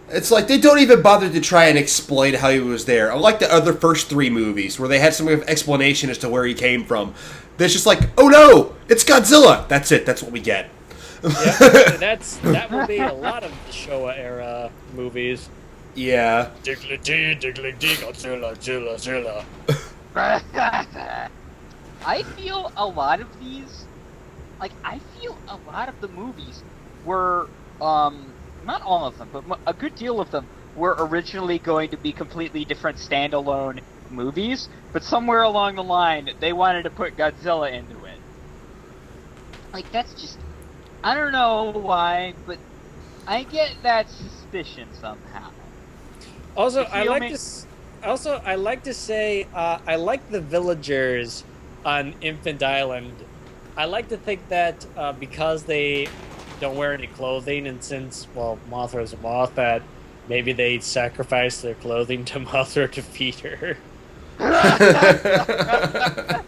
It's like they don't even bother to try and explain how he was there. Unlike the other first three movies, where they had some kind of explanation as to where he came from. It's just like, oh no, it's Godzilla. That's it. That's what we get. Yeah, that will be a lot of the Showa era movies. Yeah. Diglett, Godzilla, Zilla. I feel a lot of these, like, I feel a lot of the movies were, not all of them, but a good deal of them were originally going to be completely different standalone movies, but somewhere along the line, they wanted to put Godzilla into it. Like, that's just, I don't know why, but I get that suspicion somehow. Also, I like to say, I like the villagers on Infant Island. I like to think that because they don't wear any clothing, and since, well, Mothra's a moth, that maybe they sacrifice their clothing to Mothra to feed her. That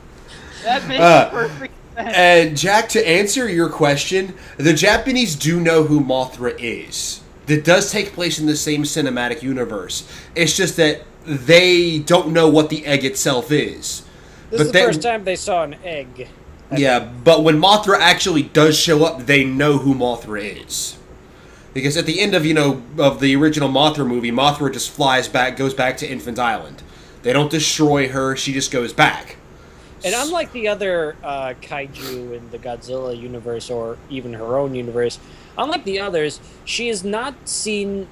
makes perfect sense. And Jack, to answer your question, the Japanese do know who Mothra is. That does take place in the same cinematic universe. It's just that they don't know what the egg itself is. This is the first time they saw an egg. Yeah, but when Mothra actually does show up, they know who Mothra is. Because at the end of, of the original Mothra movie, Mothra just goes back to Infant Island. They don't destroy her, she just goes back. And unlike the other kaiju in the Godzilla universe, or even her own universe, unlike the others, she is not seen,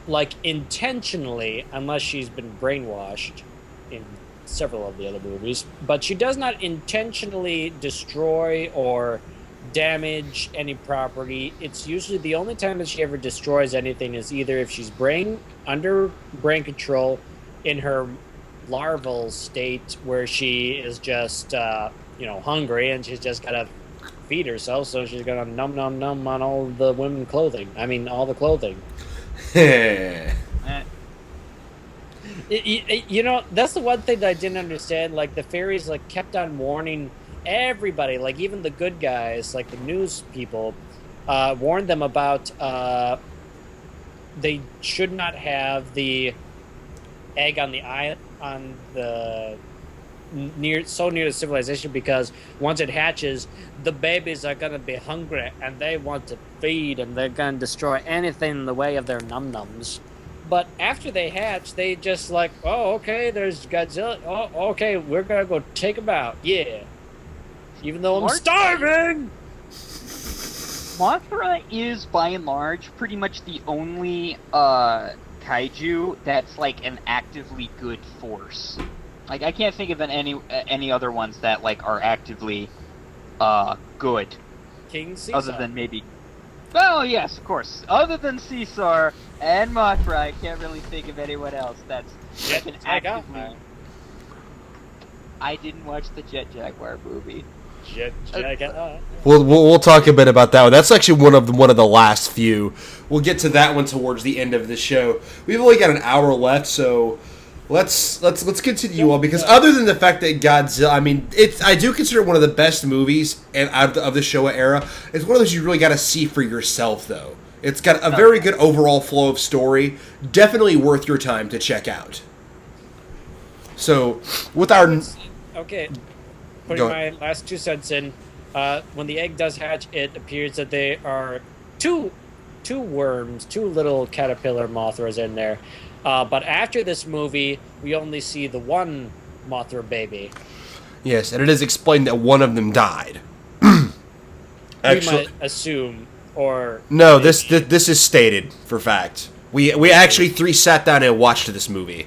like, intentionally, unless she's been brainwashed in several of the other movies, but she does not intentionally destroy or damage any property. It's usually the only time that she ever destroys anything is either if she's under brain control in her larval state, where she is just hungry and she's just gotta feed herself, so she's gonna num on all the women clothing. I mean, all the clothing. That's the one thing that I didn't understand. Like, the fairies, like, kept on warning everybody, like, even the good guys, like the news people, warned them about they should not have the egg on the so near to civilization because once it hatches, the babies are gonna be hungry and they want to feed and they're gonna destroy anything in the way of their num-nums. But after they hatch, they just like, oh, okay, there's Godzilla. Oh, okay, we're gonna go take him out. Yeah. Even though I'm starving! Mothra is, by and large, pretty much the only kaiju that's like an actively good force. Like, I can't think of any other ones that like are actively good. King Caesar. Other than maybe... Well, yes, of course. Other than Caesar and Mothra, I can't really think of anyone else that's like an actively... I didn't watch the Jet Jaguar movie. We'll talk a bit about that one. That's actually one of the last few. We'll get to that one towards the end of the show. We've only got an hour left, so let's continue on, because other than the fact that Godzilla, I mean, I do consider it one of the best movies and out of the Showa era. It's one of those you really got to see for yourself, though. It's got a very good overall flow of story. Definitely worth your time to check out. So, with our putting my last 2 cents in, when the egg does hatch, it appears that they are two worms, 2 little caterpillar Mothras in there. But after this movie, we only see the one Mothra baby. Yes, and it is explained that one of them died. Actually, we might assume, or... No, this is stated for fact. We actually 3 sat down and watched this movie.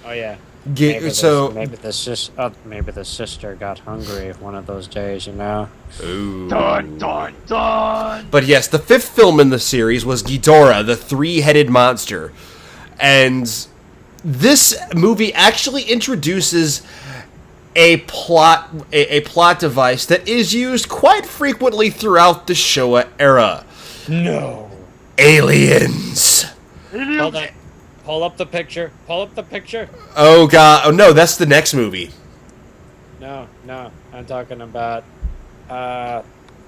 Oh, yeah. Maybe the sister got hungry one of those days, you know. Ooh. Dun dun dun. But yes, the 5th film in the series was Ghidorah, the 3-headed monster, and this movie actually introduces a plot device that is used quite frequently throughout the Showa era. No. Aliens. Hold on. Pull up the picture. Oh, God. Oh, no, that's the next movie. No. I'm talking about...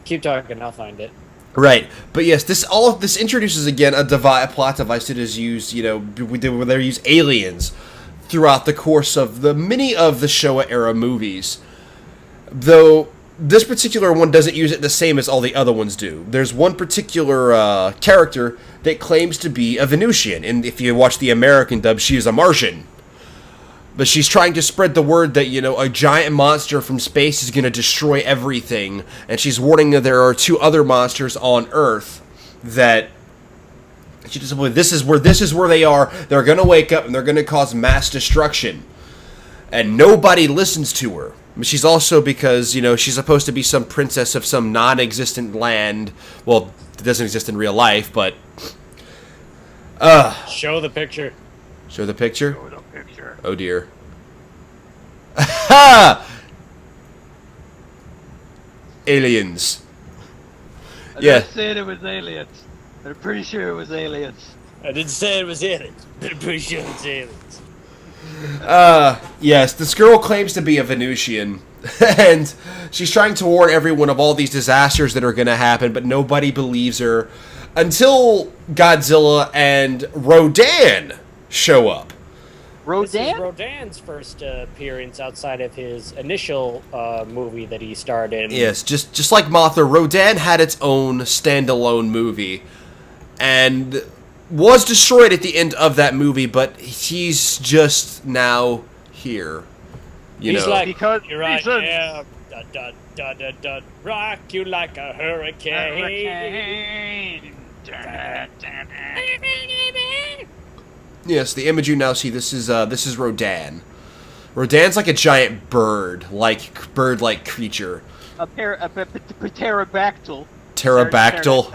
keep talking, I'll find it. Right. But yes, this introduces, again, a plot device that is used, where they use aliens throughout the course of many of the Showa-era movies. Though, this particular one doesn't use it the same as all the other ones do. There's one particular character that claims to be a Venusian, and if you watch the American dub, she is a Martian. But she's trying to spread the word that, a giant monster from space is going to destroy everything, and she's warning that there are 2 other monsters on Earth that she doesn't believe this is where they are. They're going to wake up and they're going to cause mass destruction. And nobody listens to her. She's also, because, she's supposed to be some princess of some non-existent land. Well, it doesn't exist in real life, but... Show the picture. Show the picture? Show the picture. Oh, dear. Ha! Aliens. I Yeah. didn't say it was aliens, but I'm pretty sure it was aliens. I didn't say it was aliens, but I'm pretty sure it's aliens. Yes, this girl claims to be a Venusian, and she's trying to warn everyone of all these disasters that are going to happen, but nobody believes her until Godzilla and Rodan show up. This is Rodan's first appearance outside of his initial movie that he starred in. Yes, just like Mothra, Rodan had its own standalone movie, and was destroyed at the end of that movie, but he's just now here. He's like, because you're right, yeah, rock you like a hurricane. Yes, the image you now see, this is Rodan. Rodan's like a giant bird-like creature. A pterodactyl. Pterodactyl.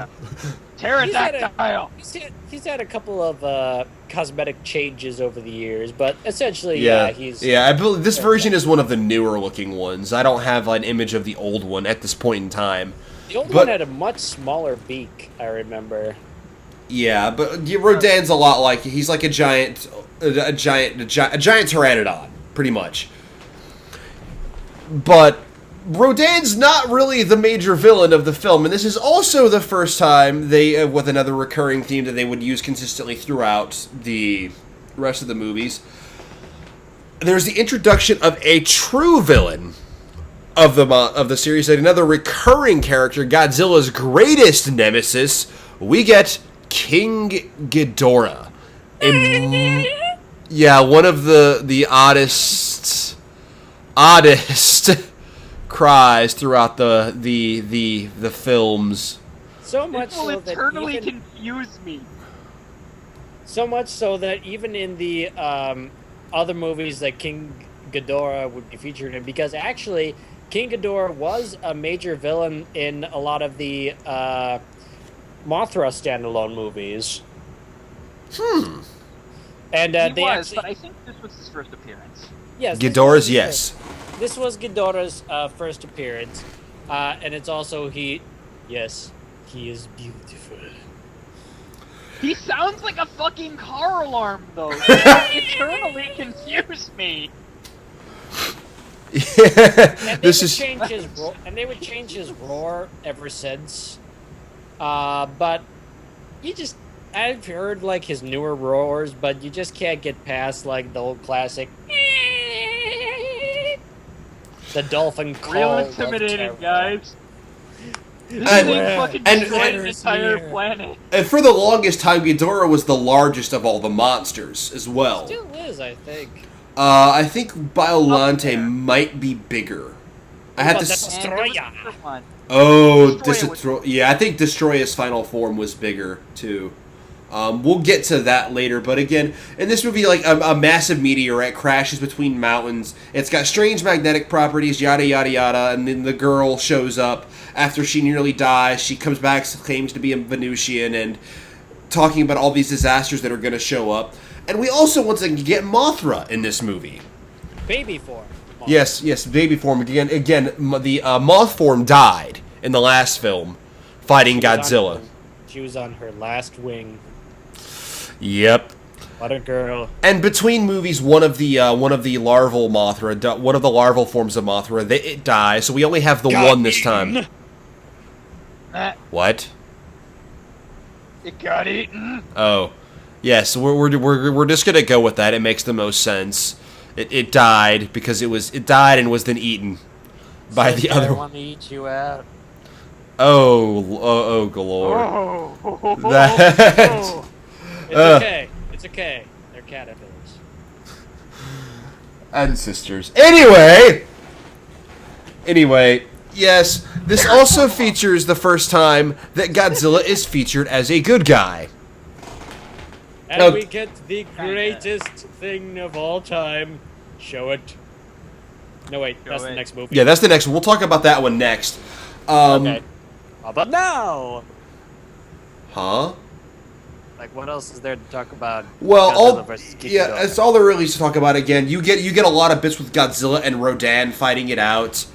Pterodactyl. He's had a couple of cosmetic changes over the years, but essentially, he's... Yeah, I believe this version is one of the newer-looking ones. I don't have an image of the old one at this point in time. The old one had a much smaller beak, I remember. Yeah, but Rodan's a lot like, he's like a giant pteranodon, pretty much. But Rodan's not really the major villain of the film, and this is also the first time they, with another recurring theme that they would use consistently throughout the rest of the movies, there's the introduction of a true villain of the series, and another recurring character, Godzilla's greatest nemesis. We get King Ghidorah. Yeah, one of the oddest cries throughout the films. So much This will so that eternally even, confuse me. so much so that even in the other movies that King Ghidorah would be featured in, because actually King Ghidorah was a major villain in a lot of the Mothra standalone movies. And He they was, actually, but I think this was his first appearance. yes, Ghidorah's, yes. This was Ghidorah's first appearance, and it's also he is beautiful. He sounds like a fucking car alarm, though. Eternally confuse me. And This is they would change his roar ever since. But I've heard like his newer roars, but you just can't get past like the old classic. The dolphin call. Real of intimidating, terror. guys. This And- thing fucking and- destroyed and- an entire here. planet. And for the longest time, Ghidorah was the largest of all the monsters as well. Still is, I think. I think Biolante there. might be bigger. I had But to. that's- And there was Destroyer. another one. Oh, Destroyer yeah, I think Destroya's final form was bigger too. We'll get to that later, but again, in this movie, like a massive meteorite crashes between mountains. It's got strange magnetic properties, yada yada yada, and then the girl shows up after she nearly dies. She comes back, claims to be a Venusian, and talking about all these disasters that are going to show up. And we also once again get Mothra in this movie. Baby form. Yes, baby form again. The moth form died in the last film, fighting Godzilla. She was on her last wing. Yep. What a girl. And between movies, one of the larval Mothra, one of the larval forms of Mothra, it dies. So we only have the one this time. What? It got eaten. Oh, yes. We're just gonna go with that. It makes the most sense. It died because it died and was then eaten by the other I one. want to eat you out. Oh, galore. Oh. That- It's okay. It's okay. They're caterpillars. Ancestors. Anyway, yes, this also features the first time that Godzilla is featured as a good guy. And Oh. we get the greatest thing of all time. Show it. No, wait. That's the it. next movie. Yeah, that's the next one. We'll talk about that one next. Okay. How about now? Huh? Like, what else is there to talk about? Well, Godzilla versus King yeah, Ghidorah? that's all there really is to talk about. Again, you get a lot of bits with Godzilla and Rodan fighting it out,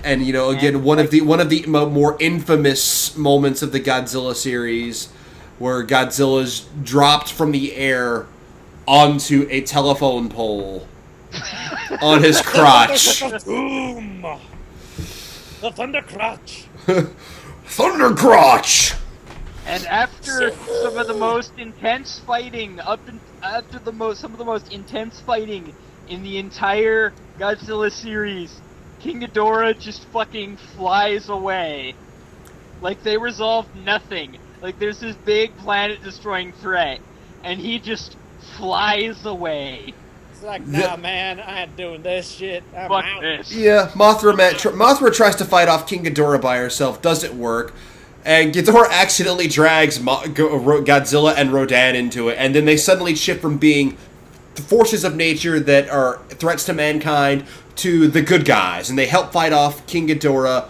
and again, one of the more infamous moments of the Godzilla series, where Godzilla's dropped from the air onto a telephone pole on his crotch. Boom! The Thunder Crotch. Thunder crotch. And after some of the most intense fighting, some of the most intense fighting in the entire Godzilla series, King Ghidorah just fucking flies away. Like they resolved nothing. Like there's this big planet-destroying threat, and he just flies away. It's like, nah, man, I ain't doing this shit. I'm Fuck out. this. Yeah, Mothra tries to fight off King Ghidorah by herself. Doesn't work. And Ghidorah accidentally drags Godzilla and Rodan into it, and then they suddenly shift from being the forces of nature that are threats to mankind to the good guys, and they help fight off King Ghidorah.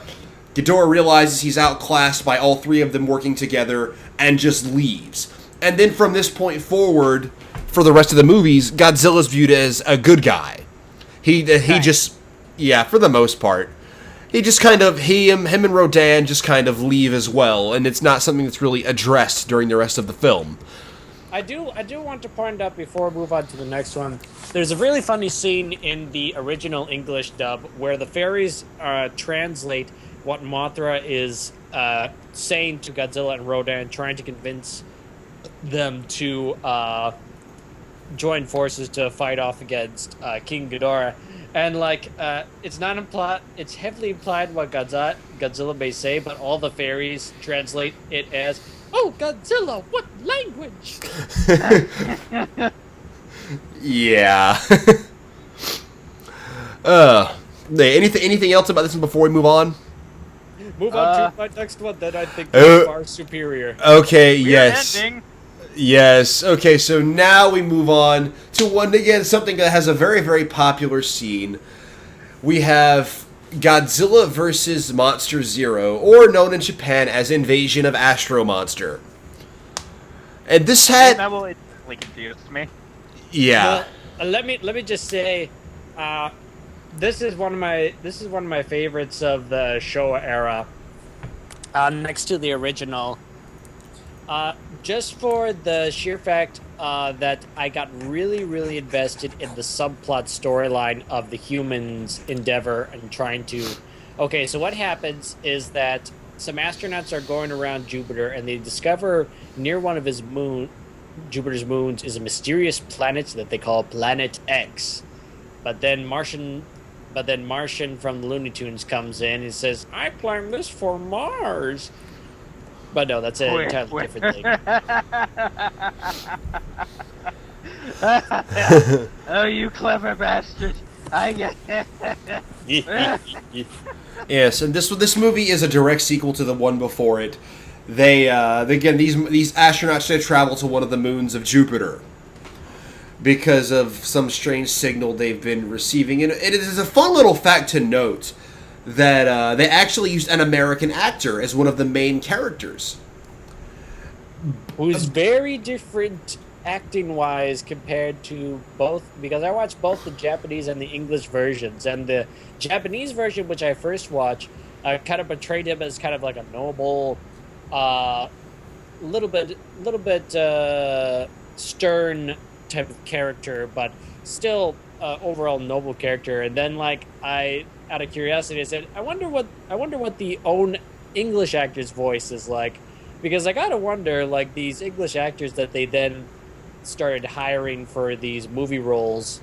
Ghidorah realizes he's outclassed by all three of them working together, and just leaves. And then from this point forward, for the rest of the movies, Godzilla's viewed as a good guy. He just, yeah, for the most part. He just kind of, him and Rodan just kind of leave as well, and it's not something that's really addressed during the rest of the film. I do want to point out before we move on to the next one. There's a really funny scene in the original English dub where the fairies translate what Mothra is saying to Godzilla and Rodan, trying to convince them to join forces to fight off against King Ghidorah. And like, it's not implied. It's heavily implied what Godzilla may say, but all the fairies translate it as, "Oh, Godzilla, what language?" Yeah. Anything else about this one before we move on? Move on to my next one that I think is far superior. Okay. Weird Yes. ending. Yes. Okay. So now we move on to something that has a very, very popular scene. We have Godzilla versus Monster Zero, or known in Japan as Invasion of Astro Monster. And this had, That will instantly confused me. yeah. Well, let me just say, this is one of my favorites of the Showa era. Next to the original. Just for the sheer fact that I got really, really invested in the subplot storyline of the humans' endeavor and trying to... Okay, so what happens is that some astronauts are going around Jupiter and they discover near one of Jupiter's moons is a mysterious planet that they call Planet X. But then Martian from the Looney Tunes comes in and says, "I planned this for Mars." But no, that's an entirely different thing. Oh, you clever bastard! I get. Yes, and this movie is a direct sequel to the one before it. These astronauts, they travel to one of the moons of Jupiter because of some strange signal they've been receiving. And it is a fun little fact to note that they actually used an American actor as one of the main characters. Who's very different acting-wise compared to both, because I watched both the Japanese and the English versions. And the Japanese version, which I first watched, kind of portrayed him as kind of like a noble, little bit stern type of character, but still overall noble character. And then, like, out of curiosity, I said, I wonder what the own English actor's voice is like, because I gotta wonder, like, these English actors that they then started hiring for these movie roles.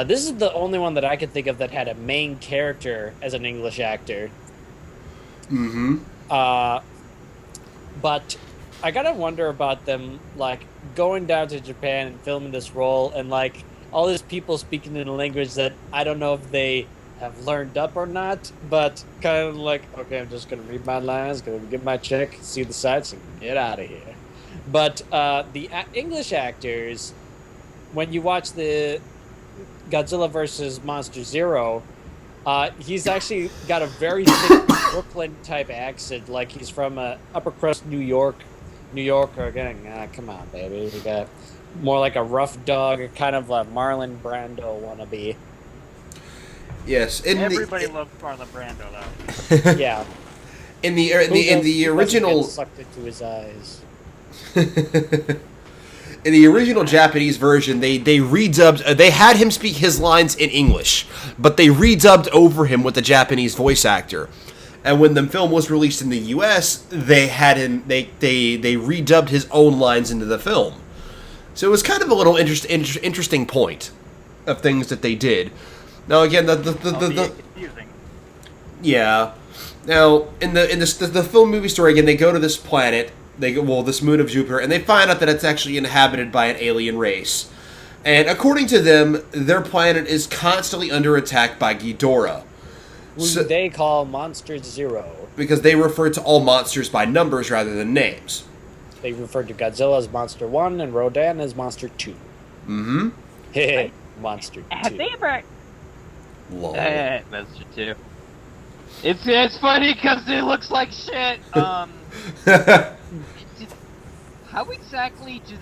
This is the only one that I could think of that had a main character as an English actor. Mm-hmm. But I gotta wonder about them, like, going down to Japan and filming this role, and like all these people speaking in a language that I don't know if they have learned up or not, but kind of like, okay, I'm just gonna read my lines, gonna get my check, see the sights, and get out of here. But the English actors, when you watch the Godzilla versus Monster Zero, he's actually got a very thick Brooklyn type accent, like he's from upper crust New Yorker. Again, come on, baby, we got more like a rough dog, kind of a Marlon Brando wannabe. Yes, Everybody loves Marlon Brando, though. Yeah. In the original, sucked into his eyes. in the original Japanese version, they redubbed. They had him speak his lines in English, but they redubbed over him with the Japanese voice actor. And when the film was released in the U.S., they had him. They redubbed his own lines into the film. So it was kind of a little interesting point of things that they did. Now again, Confusing. yeah. Now in the film movie story again, they go to this planet. This moon of Jupiter, and they find out that it's actually inhabited by an alien race. And according to them, their planet is constantly under attack by Ghidorah. Who they call Monster Zero. Because they refer to all monsters by numbers rather than names. They refer to Godzilla as Monster 1 and Rodan as Monster 2. Mm-hmm. Hey, Monster 2. Favorite. Lol. Monster 2. It's funny because it looks like shit. How exactly do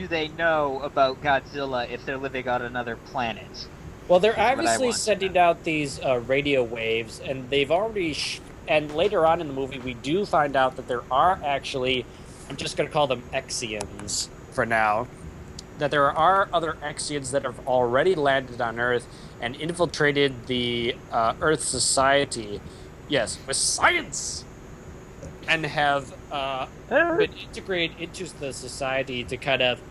they know about Godzilla if they're living on another planet? Well, they're obviously sending out these radio waves, and they've already... and later on in the movie, we do find out that there are actually... I'm just going to call them Exians for now. That there are other Exians that have already landed on Earth and infiltrated the Earth society. Yes, with science! And have been integrated into the society to kind of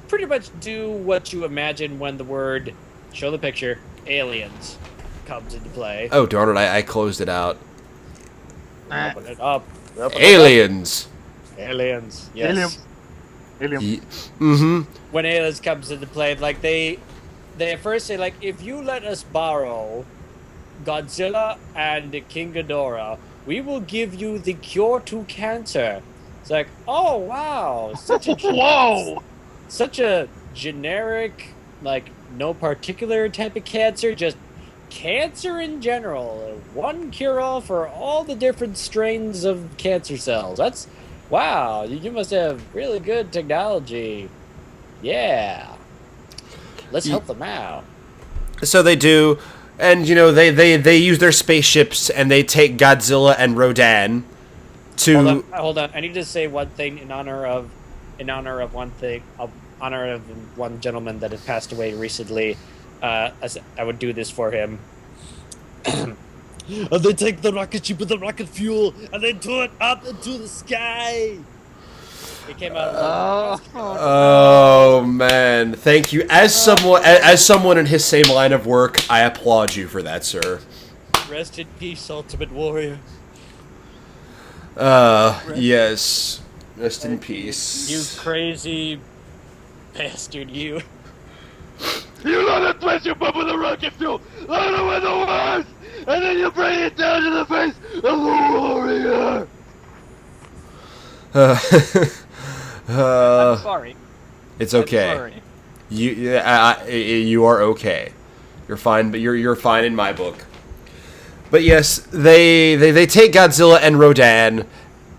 pretty much do what you imagine when the word, show the picture, aliens comes into play. Oh, darn it, I closed it out. Open it up. Aliens! Aliens. Yes. Alien. When aliens comes into play, like they at first say, like, if you let us borrow Godzilla and King Ghidorah, we will give you the cure to cancer. It's like, oh wow, such a Whoa! such a generic, like, no particular type of cancer, just cancer in general. One cure-all for all the different strains of cancer cells. That's, wow, you must have really good technology. Yeah. Let's help them out. So they do, and, you know, they use their spaceships, and they take Godzilla and Rodan to... Hold on. I need to say one thing in honor of one gentleman that has passed away recently. I would do this for him. And they take the rocket ship with the rocket fuel, and they throw it up into the sky. It came out of Oh man, thank you. As someone in his same line of work, I applaud you for that, sir. Rest in peace, Ultimate Warrior. Yes. Rest in peace. You crazy bastard, you. You know that place you put with the rocket fuel, load it with the worms, and then you bring it down to the face of the warrior. I'm sorry. It's okay. I'm sorry. You are okay. You're fine, but you're fine in my book. But yes, they take Godzilla and Rodan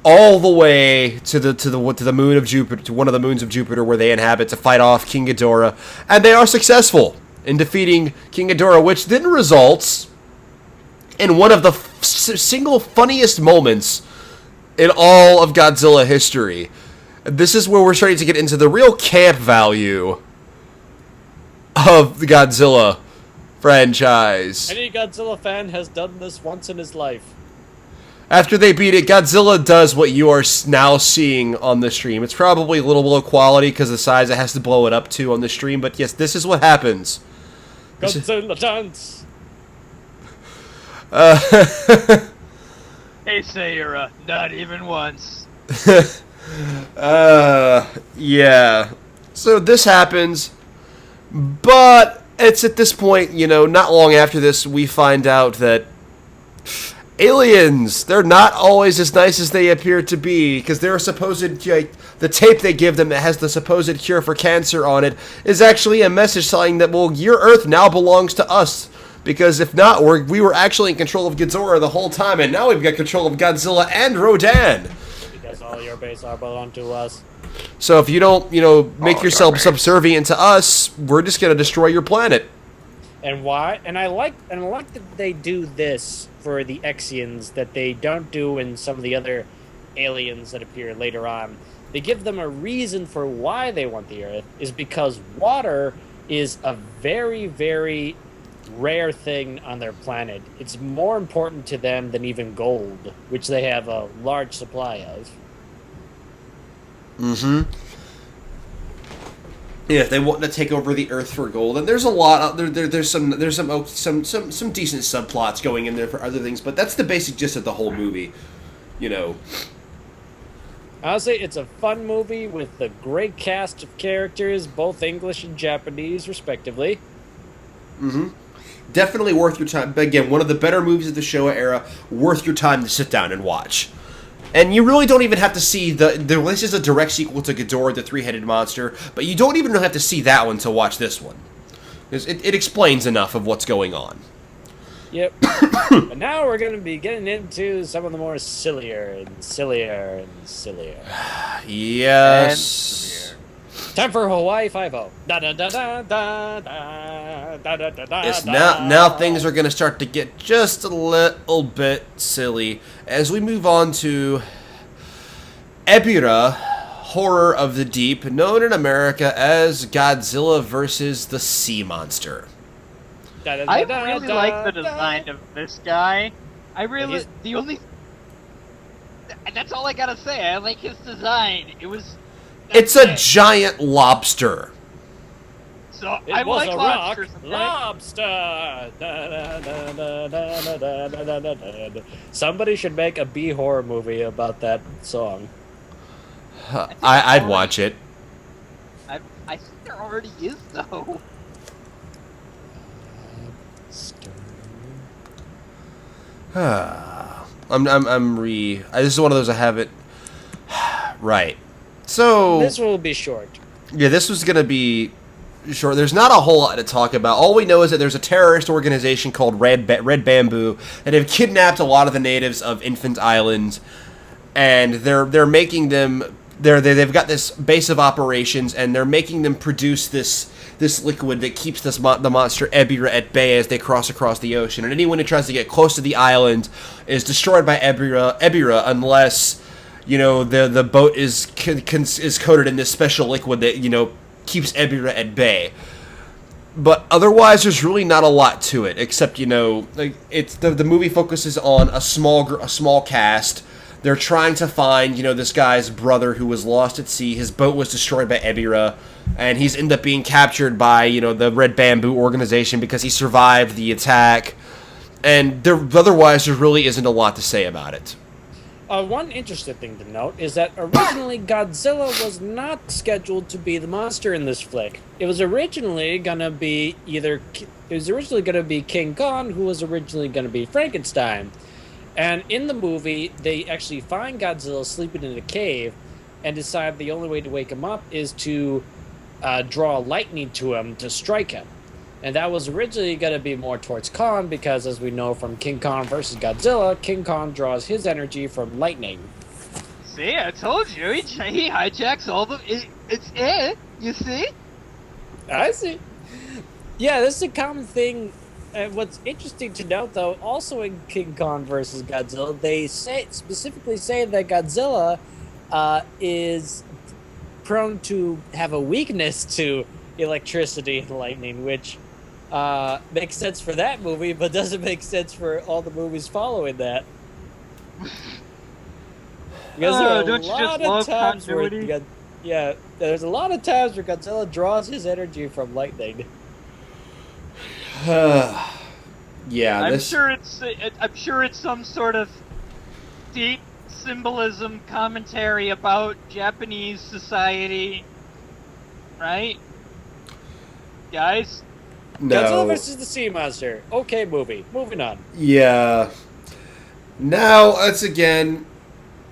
all the way to the moon of Jupiter, to one of the moons of Jupiter where they inhabit, to fight off King Ghidorah, and they are successful in defeating King Ghidorah, which then results in one of the single funniest moments in all of Godzilla history. This is where we're starting to get into the real camp value of the Godzilla franchise. Any Godzilla fan has done this once in his life. After they beat it, Godzilla does what you are now seeing on the stream. It's probably a little low quality because of the size it has to blow it up to on the stream, but yes, this is what happens. Godzilla dance! Hey, Sayura, not even once. Yeah. So this happens, but it's at this point, you know, not long after this, we find out that aliens, they're not always as nice as they appear to be, because they're supposed, like, the tape they give them that has the supposed cure for cancer on it is actually a message saying that, well, your Earth now belongs to us, because if not, we were actually in control of Ghidorah the whole time, and now we've got control of Godzilla and Rodan. Because all your base are belong to us. So if you don't, you know, make yourself subservient to us, we're just gonna destroy your planet. And why? And I like that they do this for the Exians that they don't do in some of the other aliens that appear later on. They give them a reason for why they want the Earth, is because water is a very, very rare thing on their planet. It's more important to them than even gold, which they have a large supply of. Yeah, they want to take over the Earth for gold, and there's a lot. There's some decent subplots going in there for other things, but that's the basic gist of the whole movie. You know. Honestly, it's a fun movie with a great cast of characters, both English and Japanese, respectively. Definitely worth your time. Again, one of the better movies of the Showa era, worth your time to sit down and watch. And you really don't even have to see this is a direct sequel to Ghidorah, the three-headed monster, but you don't even have to see that one to watch this one. It explains enough of what's going on. Yep. But now we're going to be getting into some of the more sillier and sillier and sillier. Yes. Time for Hawaii 5-0. Da da da da da da da da da. Yes, now things are going to start to get just a little bit silly as we move on to Ebirah, Horror of the Deep, known in America as Godzilla vs. the Sea Monster. I really like the design of this guy. That's all I gotta say. I like his design. It's a giant lobster. So It I was like a rock lobsters. Okay? lobster. Da, da, da, da, da, da, da, da, da, da, da. Somebody should make a B horror movie about that song. I'd watch it. I think there already is though. This is one of those I haven't. Right. So This will be short. yeah, this was gonna be short. There's not a whole lot to talk about. All we know is that there's a terrorist organization called Red Bamboo that have kidnapped a lot of the natives of Infant Island, and they're making them. They've got this base of operations, and they're making them produce this liquid that keeps the monster Ebirah at bay as they cross across the ocean. And anyone who tries to get close to the island is destroyed by Ebirah unless, you know, the boat is coated in this special liquid that, you know, keeps Ebirah at bay. But otherwise, there's really not a lot to it, except, you know, like it's the movie focuses on a small cast. They're trying to find, you know, this guy's brother who was lost at sea. His boat was destroyed by Ebirah, and he's ended up being captured by, you know, the Red Bamboo organization because he survived the attack. And otherwise, there really isn't a lot to say about it. One interesting thing to note is that originally Godzilla was not scheduled to be the monster in this flick. It was originally gonna be King Kong, who was originally gonna be Frankenstein. And in the movie, they actually find Godzilla sleeping in a cave and decide the only way to wake him up is to draw lightning to him to strike him. And that was originally going to be more towards Kong because, as we know from King Kong versus Godzilla, King Kong draws his energy from lightning. See, I told you, he hijacks all the... It's it, you see? I see. Yeah, this is a common thing. And what's interesting to note, though, also in King Kong versus Godzilla, they specifically say that Godzilla is prone to have a weakness to electricity and lightning, which makes sense for that movie, but doesn't make sense for all the movies following that. Because there are don't you just love continuity? There's a lot of times where Godzilla draws his energy from lightning. Yeah, I'm sure it's some sort of deep symbolism commentary about Japanese society, right? Guys? No. Godzilla versus the Sea Monster. Okay, movie. Moving on. Yeah. Now, that's again...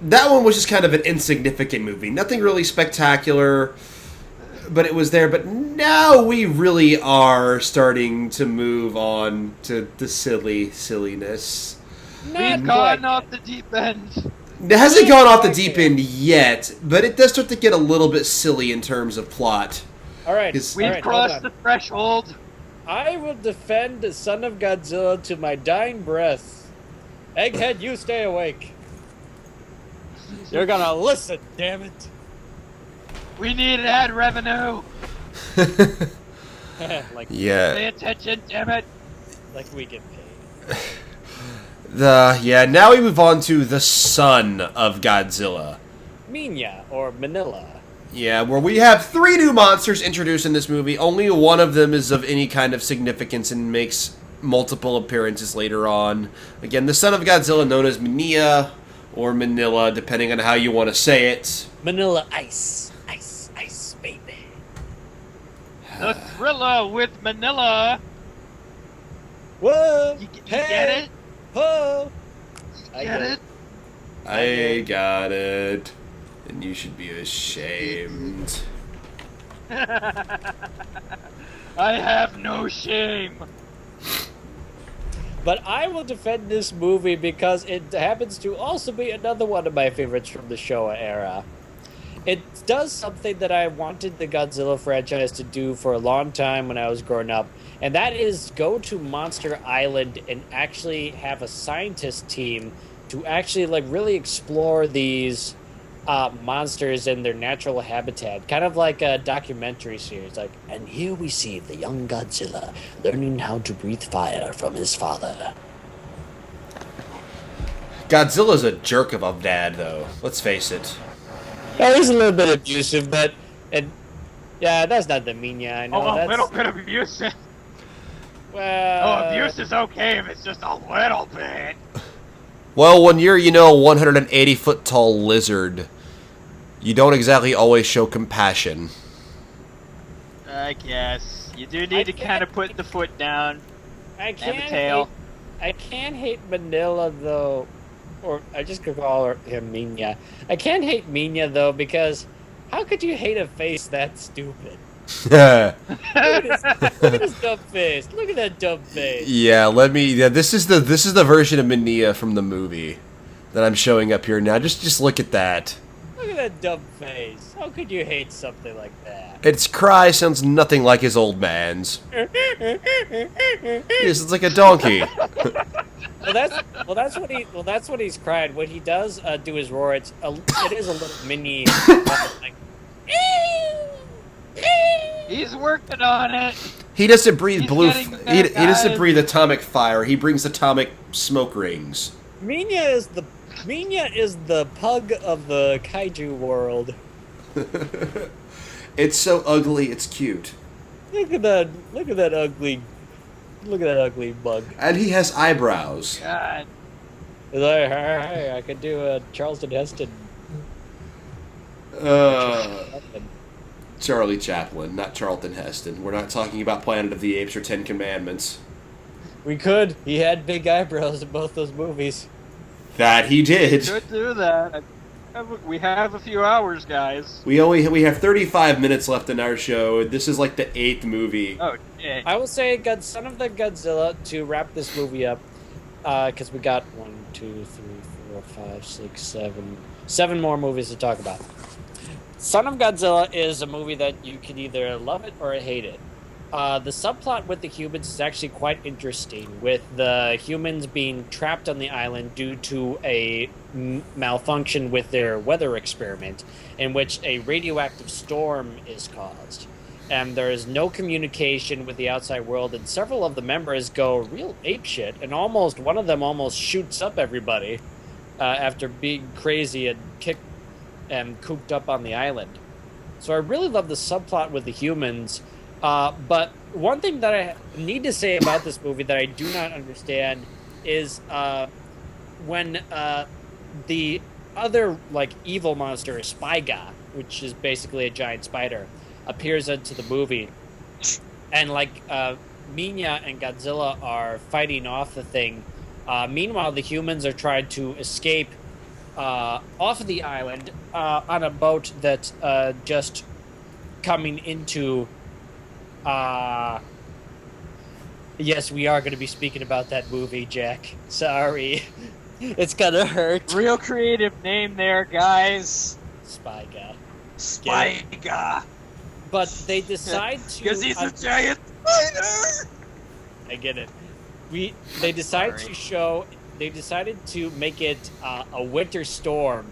That one was just kind of an insignificant movie. Nothing really spectacular, but it was there. But now we really are starting to move on to the silliness. We've gone off the deep end. It hasn't gone off the deep end yet, but it does start to get a little bit silly in terms of plot. All right. We've crossed the threshold. I will defend the Son of Godzilla to my dying breath. Egghead, you stay awake. You're gonna listen, damn it. We need ad revenue. Yeah. Pay attention, damn it. Like we get paid. Now we move on to the son of Godzilla. Minya, or Manila. Yeah, where we have 3 new monsters introduced in this movie. Only one of them is of any kind of significance and makes multiple appearances later on. Again, the son of Godzilla, known as Minya or Manila, depending on how you want to say it. Manila Ice. Ice, ice, baby. The thriller with Manila. Whoa! You get it? Whoa! I get it? I got it. And you should be ashamed. I have no shame. But I will defend this movie because it happens to also be another one of my favorites from the Showa era. It does something that I wanted the Godzilla franchise to do for a long time when I was growing up, and that is go to Monster Island and actually have a scientist team to actually really explore these monsters in their natural habitat, kind of like a documentary series. And here we see the young Godzilla learning how to breathe fire from his father. Godzilla's a jerk of a dad, though. Let's face it. Yeah, he's a little bit abusive, but Yeah, that's not the Minya, I know. Oh, a that's... little bit of abuse. Well... Oh, abuse is okay if it's just a little bit. Well, when you're, a 180-foot tall lizard, you don't exactly always show compassion. I guess. You do need to kind of put the foot down. I And can't the tail. I can't hate Manila, though. Or, I just could call him Minya. I can't hate Minya, though, because how could you hate a face that stupid? Look at his dumb face. Look at that dumb face. Yeah, this is the version of Minya from the movie that I'm showing up here now. Just look at that. Look at that dumb face. How could you hate something like that? Its cry sounds nothing like his old man's. Yes, it's like a donkey. That's what he's cried. When he does do his roar, it is a little mini like. He's working on it. He doesn't breathe He's blue. getting He back doesn't at it. breathe atomic fire. He brings atomic smoke rings. Minya is the pug of the kaiju world. It's so ugly, it's cute. Look at that ugly bug. And he has eyebrows. God. He's like, hey, I could do a Charleston Heston. Charlie Chaplin, not Charlton Heston. We're not talking about Planet of the Apes or Ten Commandments. We could. He had big eyebrows in both those movies. That he did. Could do that. We have a few hours, guys. We have 35 minutes left in our show. This is like the 8th movie. Oh, yeah. I will say, Son of the Godzilla, to wrap this movie up, because we got 7 more movies to talk about. Son of Godzilla is a movie that you can either love it or hate it. The subplot with the humans is actually quite interesting, with the humans being trapped on the island due to a malfunction with their weather experiment, in which a radioactive storm is caused. And there is no communication with the outside world, and several of the members go real apeshit, and one of them almost shoots up everybody after being crazy and kicked and cooped up on the island. So I really love the subplot with the humans. But one thing that I need to say about this movie that I do not understand is when the other evil monster, Spyga, which is basically a giant spider, appears into the movie, and Minya and Godzilla are fighting off the thing. Meanwhile, the humans are trying to escape off of the island on a boat that's just coming into... yes, we are going to be speaking about that movie, Jack. Sorry. It's gonna hurt. Real creative name there, guys. Spyga. Spyga. But they decide to... Because he's a giant spider! I get it. They decided to make it a winter storm,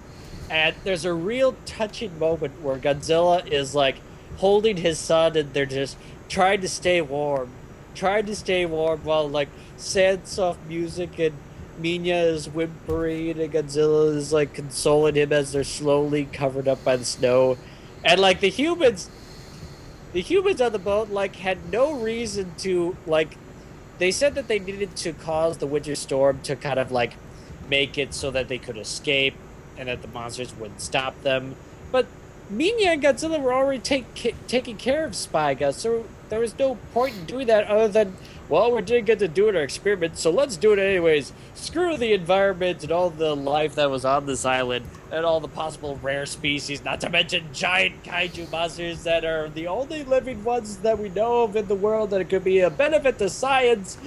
and there's a real touching moment where Godzilla is holding his son, and they're just trying to stay warm while sad soft music and Minya is whimpering and Godzilla is consoling him as they're slowly covered up by the snow, and the humans on the boat had no reason to they said that they needed to cause the winter storm to kind of make it so that they could escape and that the monsters wouldn't stop them. But Minya and Godzilla were already taking care of Spyga, so there was no point in doing that other than, well, we didn't get to do it our experiment, so let's do it anyways. Screw the environment and all the life that was on this island and all the possible rare species, not to mention giant kaiju monsters that are the only living ones that we know of in the world, that it could be a benefit to science.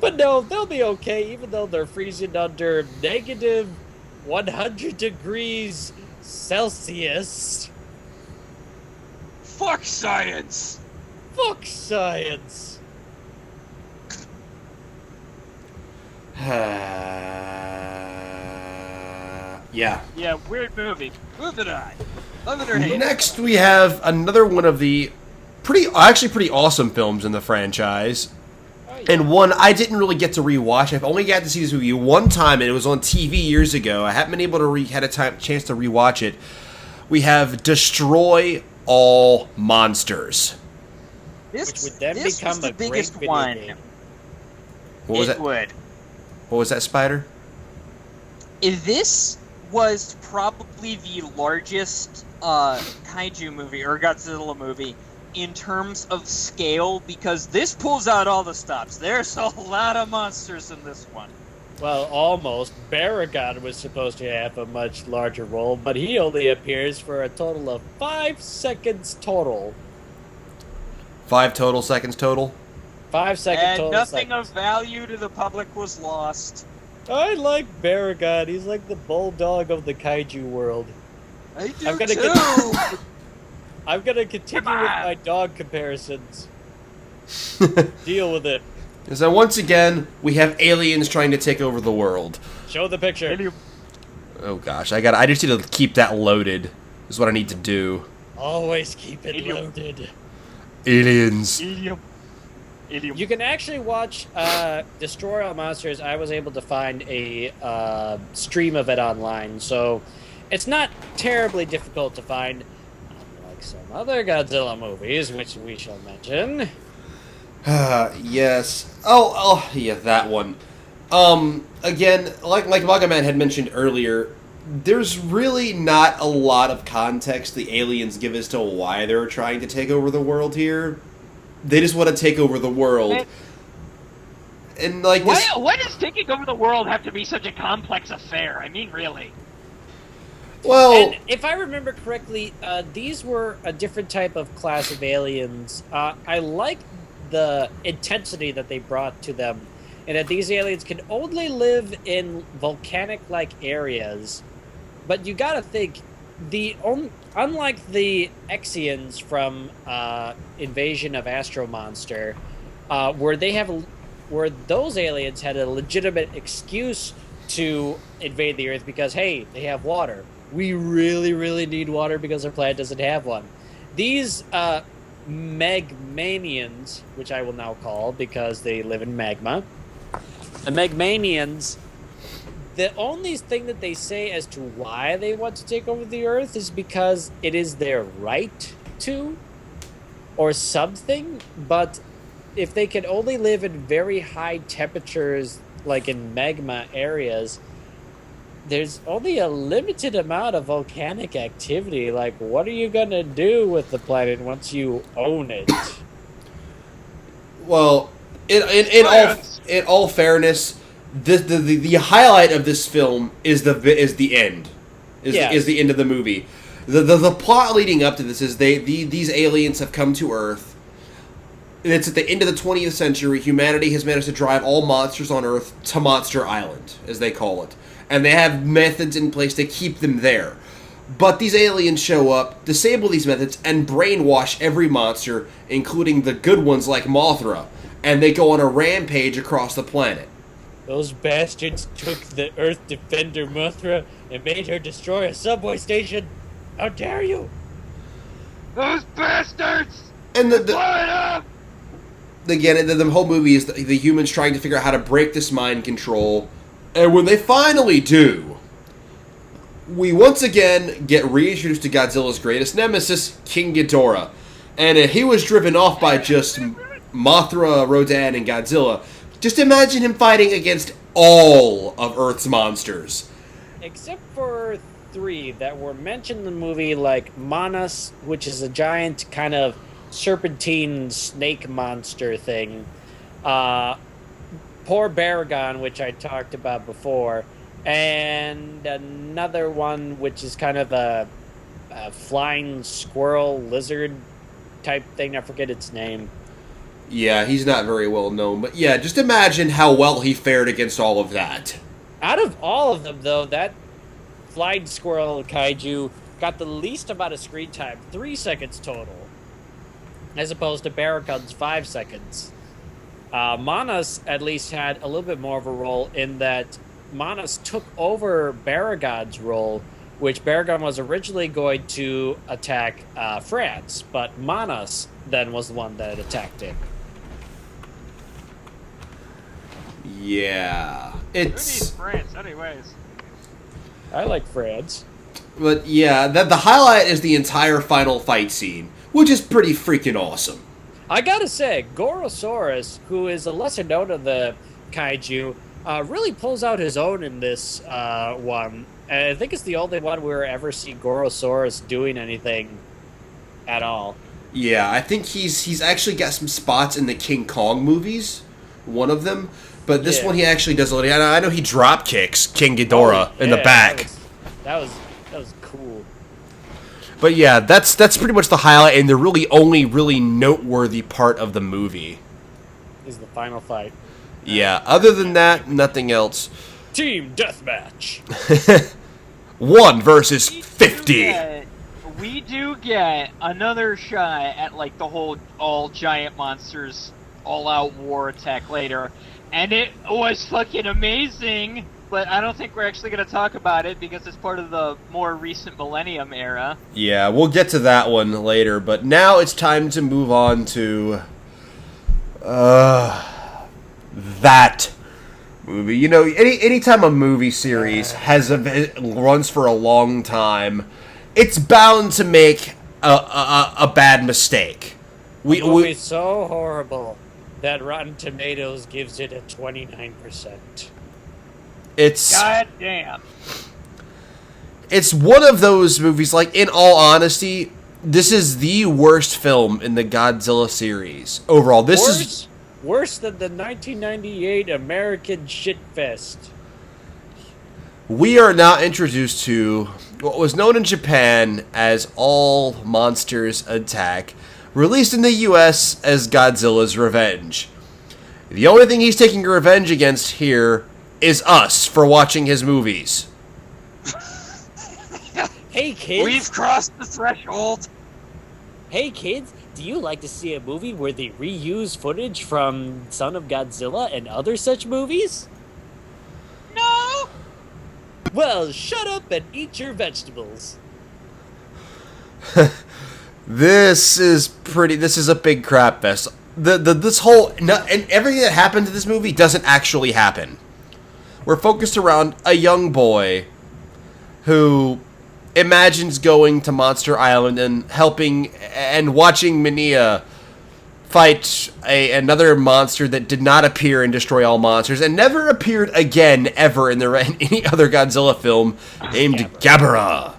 But no, they'll be okay, even though they're freezing under negative 100 degrees Celsius. Fuck science! Fuck science! Yeah. Yeah, weird movie. Moving on. Love it or hate it. Next, we have another one of the pretty awesome films in the franchise. Oh, yeah. And one I didn't really get to rewatch. I've only got to see this movie one time, and it was on TV years ago. I haven't been able to chance to rewatch it. We have Destroy all monsters. Which would then this become was the a great biggest video one. game. What was It that? would. What was that, Spider? This was probably the largest kaiju movie or Godzilla movie in terms of scale because this pulls out all the stops. There's a lot of monsters in this one. Well, almost. Baragon was supposed to have a much larger role, but he only appears for a total of 5 seconds total. 5 total seconds total? 5 seconds And total. nothing seconds. of value to the public was lost. I like Baragon. He's like the bulldog of the kaiju world. I do I'm gonna too! I'm gonna continue Come with on. my dog comparisons. Deal with it. So once again, we have aliens trying to take over the world. Show the picture. Oh gosh, I just need to keep that loaded. Is what I need to do. Always keep it Idiom. loaded. Aliens. Idiom. You can actually watch Destroy All Monsters. I was able to find a stream of it online, so it's not terribly difficult to find, unlike some other Godzilla movies, which we shall mention. Yes. Oh, yeah, that one. Again, like MangaMan had mentioned earlier, there's really not a lot of context the aliens give as to why they're trying to take over the world here. They just want to take over the world. And like this, Why does taking over the world have to be such a complex affair? I mean, really. well, And if I remember correctly, these were a different type of class of aliens. I like the intensity that they brought to them, and that these aliens can only live in volcanic-like areas. But you gotta think, unlike the Exians from Invasion of Astro Monster, where those aliens had a legitimate excuse to invade the Earth because, hey, they have water. We really, really need water because our planet doesn't have one. These Megmanians, which I will now call because they live in magma, the Megmanians, the only thing that they say as to why they want to take over the Earth is because it is their right to, or something. But if they can only live in very high temperatures, like in magma areas, there's only a limited amount of volcanic activity. Like, what are you gonna do with the planet once you own it? well, in all fairness, the highlight of this film is the end. Yes. Is the end of the movie. The plot leading up to this is these aliens have come to Earth. And it's at the end of the 20th century. Humanity has managed to drive all monsters on Earth to Monster Island, as they call it. And they have methods in place to keep them there. But these aliens show up, disable these methods, and brainwash every monster, including the good ones like Mothra. And they go on a rampage across the planet. Those bastards took the Earth Defender Mothra and made her destroy a subway station. How dare you! Those bastards! And Blow it up! again, the whole movie is the humans trying to figure out how to break this mind control. And when they finally do, we once again get reintroduced to Godzilla's greatest nemesis, King Ghidorah. And he was driven off by just Mothra, Rodan, and Godzilla. Just imagine him fighting against all of Earth's monsters. Except for 3 that were mentioned in the movie, like Manas, which is a giant kind of serpentine snake monster thing. Poor Baragon, which I talked about before. And another one, which is kind of a flying squirrel lizard type thing. I forget its name. Yeah, he's not very well known. But yeah, just imagine how well he fared against all of that. Out of all of them, though, that flying squirrel kaiju got the least amount of screen time, 3 seconds total, as opposed to Baragon's 5 seconds. Manas at least had a little bit more of a role in that Manas took over Baragon's role, which Baragon was originally going to attack France, but Manas then was the one that attacked it. Yeah, Who needs it's France, anyways? I like France. But yeah, the highlight is the entire final fight scene, which is pretty freaking awesome. I gotta say, Gorosaurus, who is a lesser known of the kaiju, really pulls out his own in this one. And I think it's the only one where we ever see Gorosaurus doing anything at all. Yeah, I think he's actually got some spots in the King Kong movies, one of them. But this one he actually does a little. I know he drop kicks King Ghidorah in the back. That was cool. But yeah, that's pretty much the highlight, and the only really noteworthy part of the movie Is the final fight. Yeah, other than that, nothing else. Team deathmatch. 1 versus 50. We do get another shot at like the whole all giant monsters all out war attack later, and it was fucking amazing. But I don't think we're actually going to talk about it because it's part of the more recent Millennium era. Yeah, we'll get to that one later, but now it's time to move on to that movie. You know, anytime a movie series runs for a long time, it's bound to make a bad mistake. The movie's so horrible that Rotten Tomatoes gives it a 29%. God damn. It's one of those movies, like, in all honesty, this is the worst film in the Godzilla series. Overall, this is worse than the 1998 American Shitfest. We are now introduced to what was known in Japan as All Monsters Attack, released in the US as Godzilla's Revenge. The only thing he's taking revenge against here is us for watching his movies. Hey kids! We've crossed the threshold! Hey kids, do you like to see a movie where they reuse footage from Son of Godzilla and other such movies? No! Well, shut up and eat your vegetables. This is a big crap fest. This whole and everything that happened to this movie doesn't actually happen. We're focused around a young boy who imagines going to Monster Island and helping and watching Minia fight another monster that did not appear in Destroy All Monsters and never appeared again ever in any other Godzilla film, named Gabara.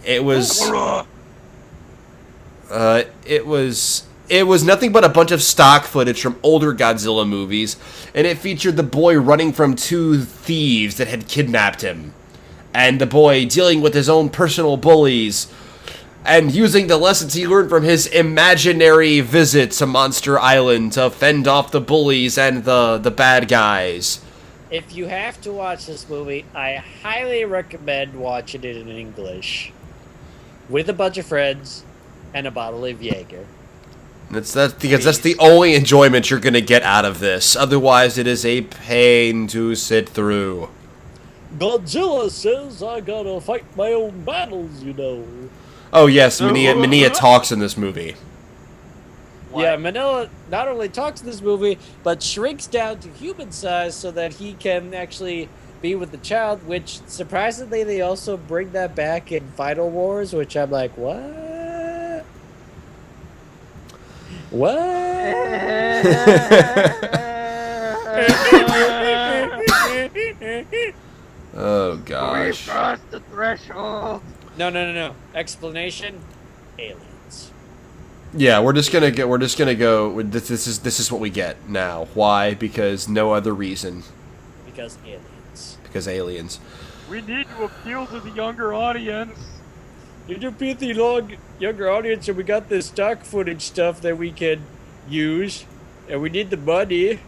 It was nothing but a bunch of stock footage from older Godzilla movies, and it featured the boy running from 2 thieves that had kidnapped him, and the boy dealing with his own personal bullies, and using the lessons he learned from his imaginary visit to Monster Island to fend off the bullies and the bad guys. If you have to watch this movie, I highly recommend watching it in English. With a bunch of friends and a bottle of Jaeger. That's the only enjoyment you're going to get out of this. Otherwise, it is a pain to sit through. Godzilla says I gotta fight my own battles, you know. Oh yes, Minia talks in this movie. What? Yeah, Manila not only talks in this movie, but shrinks down to human size so that he can actually be with the child, which, surprisingly, they also bring that back in Final Wars, which I'm like, what? What? Oh gosh. We've crossed the threshold. No. Explanation? Aliens. Yeah, we're just gonna go. This is what we get now. Why? Because no other reason. Because aliens. Because aliens. We need to appeal to the younger audience. You do appeal to the younger audience, and we got this stock footage stuff that we can use, and we need the money.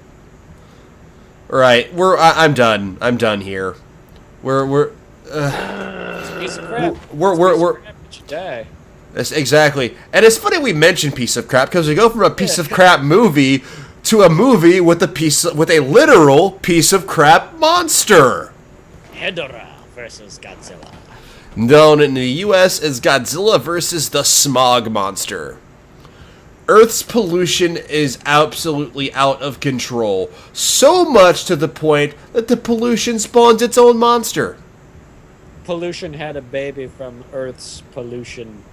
Right. I'm done. I'm done here. We're It's a piece of crap. We're It should die. That's exactly. And it's funny we mention piece of crap because we go from a piece of crap movie to a movie with a literal piece of crap monster. Hedorah versus Godzilla. Known in the US as Godzilla versus the Smog Monster. Earth's pollution is absolutely out of control. So much to the point that the pollution spawns its own monster. pollution had a baby from Earth's pollution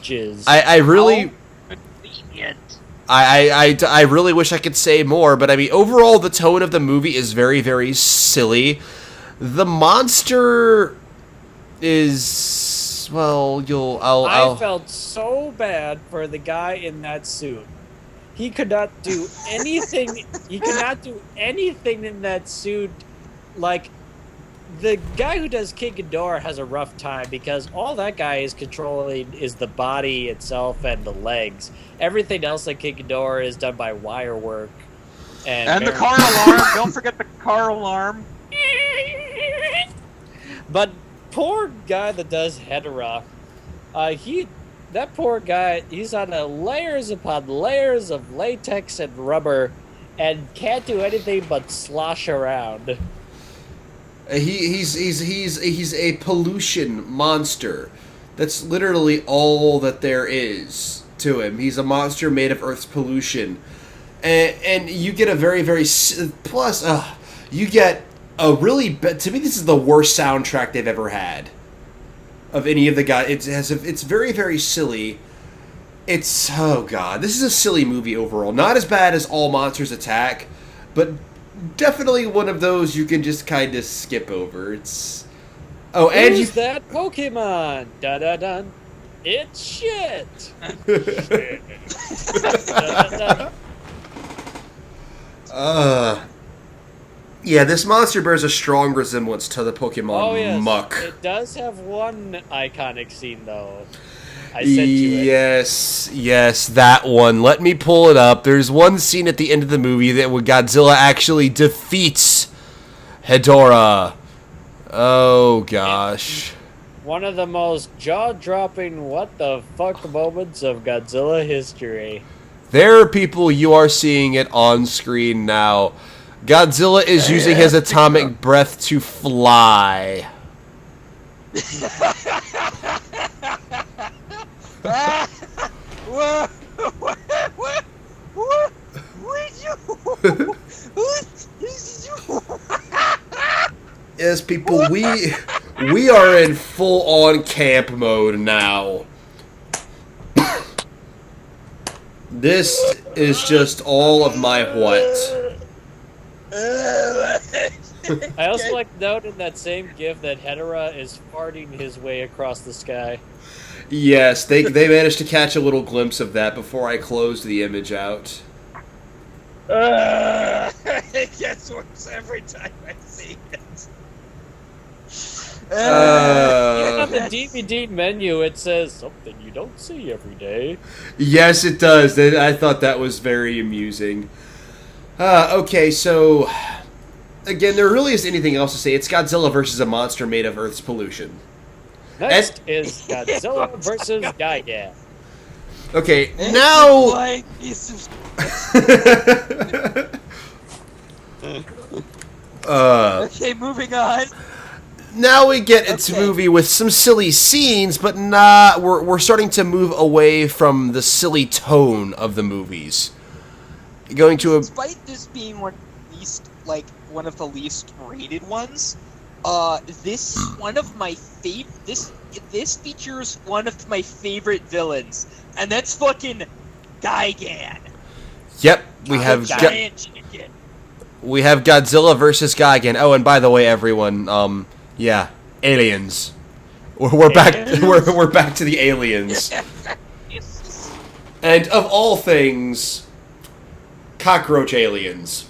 jizz. I really... How convenient. I really wish I could say more, but I mean, overall, the tone of the movie is very, very silly. The monster is... Well, I felt so bad for the guy in that suit. He could not do anything. He could not do anything in that suit. Like, the guy who does King Ghidorah has a rough time because all that guy is controlling is the body itself and the legs. Everything else that King Ghidorah is done by wire work. And the car alarm. Don't forget the car alarm. But poor guy that does Hedorah, that poor guy, he's on layers upon layers of latex and rubber, and can't do anything but slosh around. He's a pollution monster. That's literally all that there is to him. He's a monster made of Earth's pollution, and you get a very, very plus. You get a really. To me, this is the worst soundtrack they've ever had. Of any of the guys, it's very, very silly. It's, oh god, this is a silly movie overall. Not as bad as All Monsters Attack, but definitely one of those you can just kind of skip over. It's, oh, and Who's that Pokemon? Da da da. It's shit. Shit. Da, da, da. Yeah, this monster bears a strong resemblance to the Pokemon yes. Muck. It does have one iconic scene, though. I sent you it. Yes, that one. Let me pull it up. There's one scene at the end of the movie that where Godzilla actually defeats Hedorah. Oh, gosh. One of the most jaw-dropping what-the-fuck moments of Godzilla history. There are people, you are seeing it on screen now. Godzilla is using his atomic breath to fly. Yes, people, we are in full-on camp mode now. This is just all of my what. I also like to note in that same GIF that Hedorah is farting his way across the sky. Yes, they managed to catch a little glimpse of that before I closed the image out. It gets worse every time I see it. Even on the DVD menu, it says something you don't see every day. Yes, it does. I thought that was very amusing. Okay, so again, there really isn't anything else to say. It's Godzilla versus a monster made of Earth's pollution. Next is Godzilla versus Gigan. Okay, now... Okay, moving on. Now we get into a movie with some silly scenes, but not... We're starting to move away from the silly tone of the movies. Going to a... Despite this being one of the least rated ones, this features one of my favorite villains, and that's fucking Gigan. Yep, we have giant chicken. We have Godzilla versus Gigan. Oh, and by the way, everyone, yeah, aliens. We're back. We're back to the aliens. And of all things, cockroach aliens.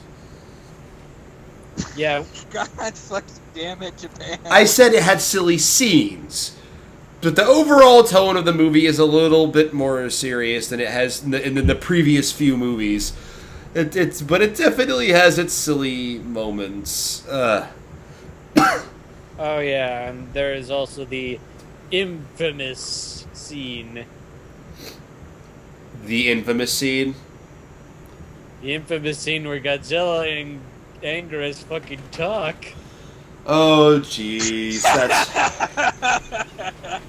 Yeah. God fucking damn it, Japan. I said it had silly scenes, but the overall tone of the movie is a little bit more serious than it has in the previous few movies. But it definitely has its silly moments. Oh yeah, and there is also the infamous scene. The infamous scene? The infamous scene where Godzilla and Anguirus fucking talk. Oh, jeez, that's...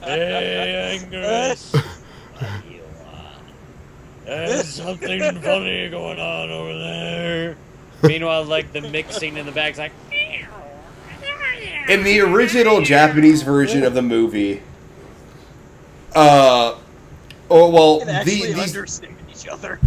Hey, Anguirus. What do you want? There's something funny going on over there. Meanwhile, like, the mixing in the back's like... In the original Japanese version of the movie, They understand each other.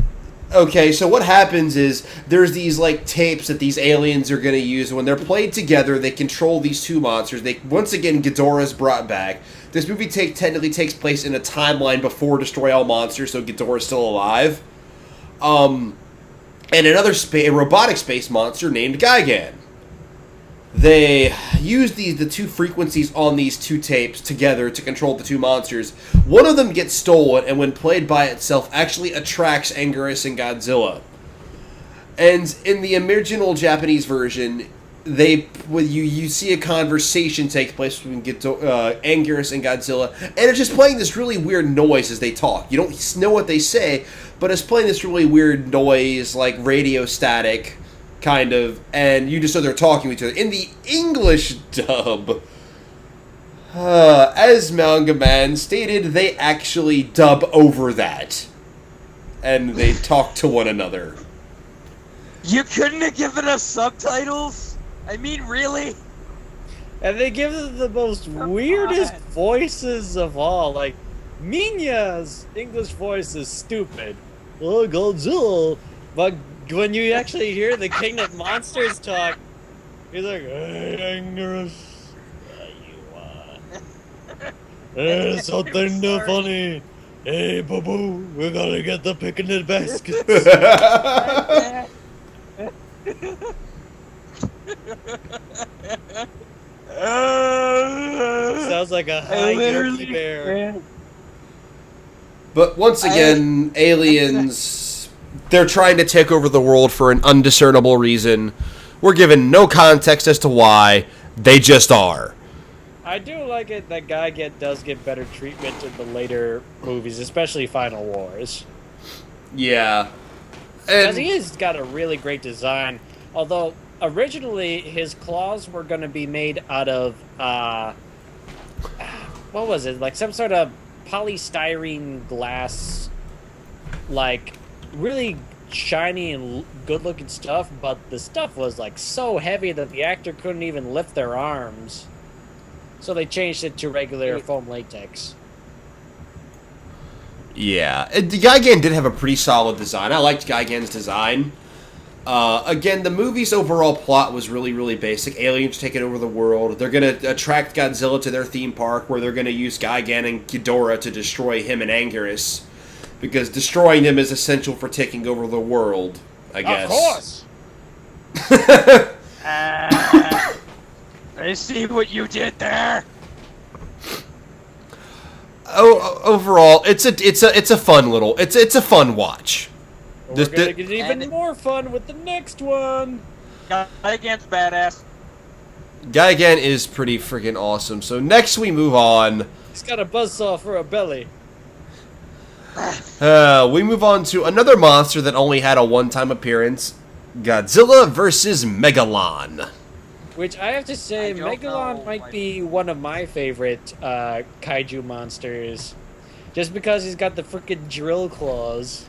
Okay, so what happens is there's these like tapes that these aliens are going to use. When they're played together, they control these two monsters. Once again, Ghidorah's brought back. This movie technically takes place in a timeline before Destroy All Monsters, so Ghidorah's still alive. And another a robotic space monster named Gigan. They use the two frequencies on these two tapes together to control the two monsters. One of them gets stolen, and when played by itself, actually attracts Anguirus and Godzilla. And in the original Japanese version, you see a conversation take place between Anguirus and Godzilla, and it's just playing this really weird noise as they talk. You don't know what they say, but it's playing this really weird noise, like radio static, kind of, and you just know they're talking to each other. In the English dub, as MangaMan stated, they actually dub over that, and they talk to one another. You couldn't have given us subtitles? I mean, really? And they give them the most weirdest voices of all. Like, Minya's English voice is stupid. Oh, Godzilla. But when you actually hear the King of Monsters talk, he's like, hey, Anguirus, what you want? Hey, something funny. Hey, boo-boo, we gotta get the picnic baskets. Sounds like a high Yogi Bear. But once again, aliens, they're trying to take over the world for an undiscernible reason. We're given no context as to why. They just are. I do like it that does get better treatment in the later movies, especially Final Wars. Yeah. Because he's got a really great design. Although, originally, his claws were going to be made out of, what was it? Like some sort of polystyrene glass, like, really shiny and good-looking stuff, but the stuff was, like, so heavy that the actor couldn't even lift their arms. So they changed it to regular foam latex. Yeah. Gigan did have a pretty solid design. I liked Gigan's design. Again, the movie's overall plot was really, really basic. Aliens taking over the world. They're going to attract Godzilla to their theme park, where they're going to use Gigan and Ghidorah to destroy him and Anguirus. Because destroying them is essential for taking over the world, I guess. Of course! I see what you did there. Overall, it's a fun little... It's a fun watch. We're gonna get even more fun with the next one. Gigan's badass. Gigan is pretty freaking awesome. So next we move on. He's got a buzzsaw for a belly. We move on to another monster that only had a one-time appearance. Godzilla vs. Megalon. Which I have to say, Megalon might be one of my favorite kaiju monsters. Just because he's got the frickin' drill claws.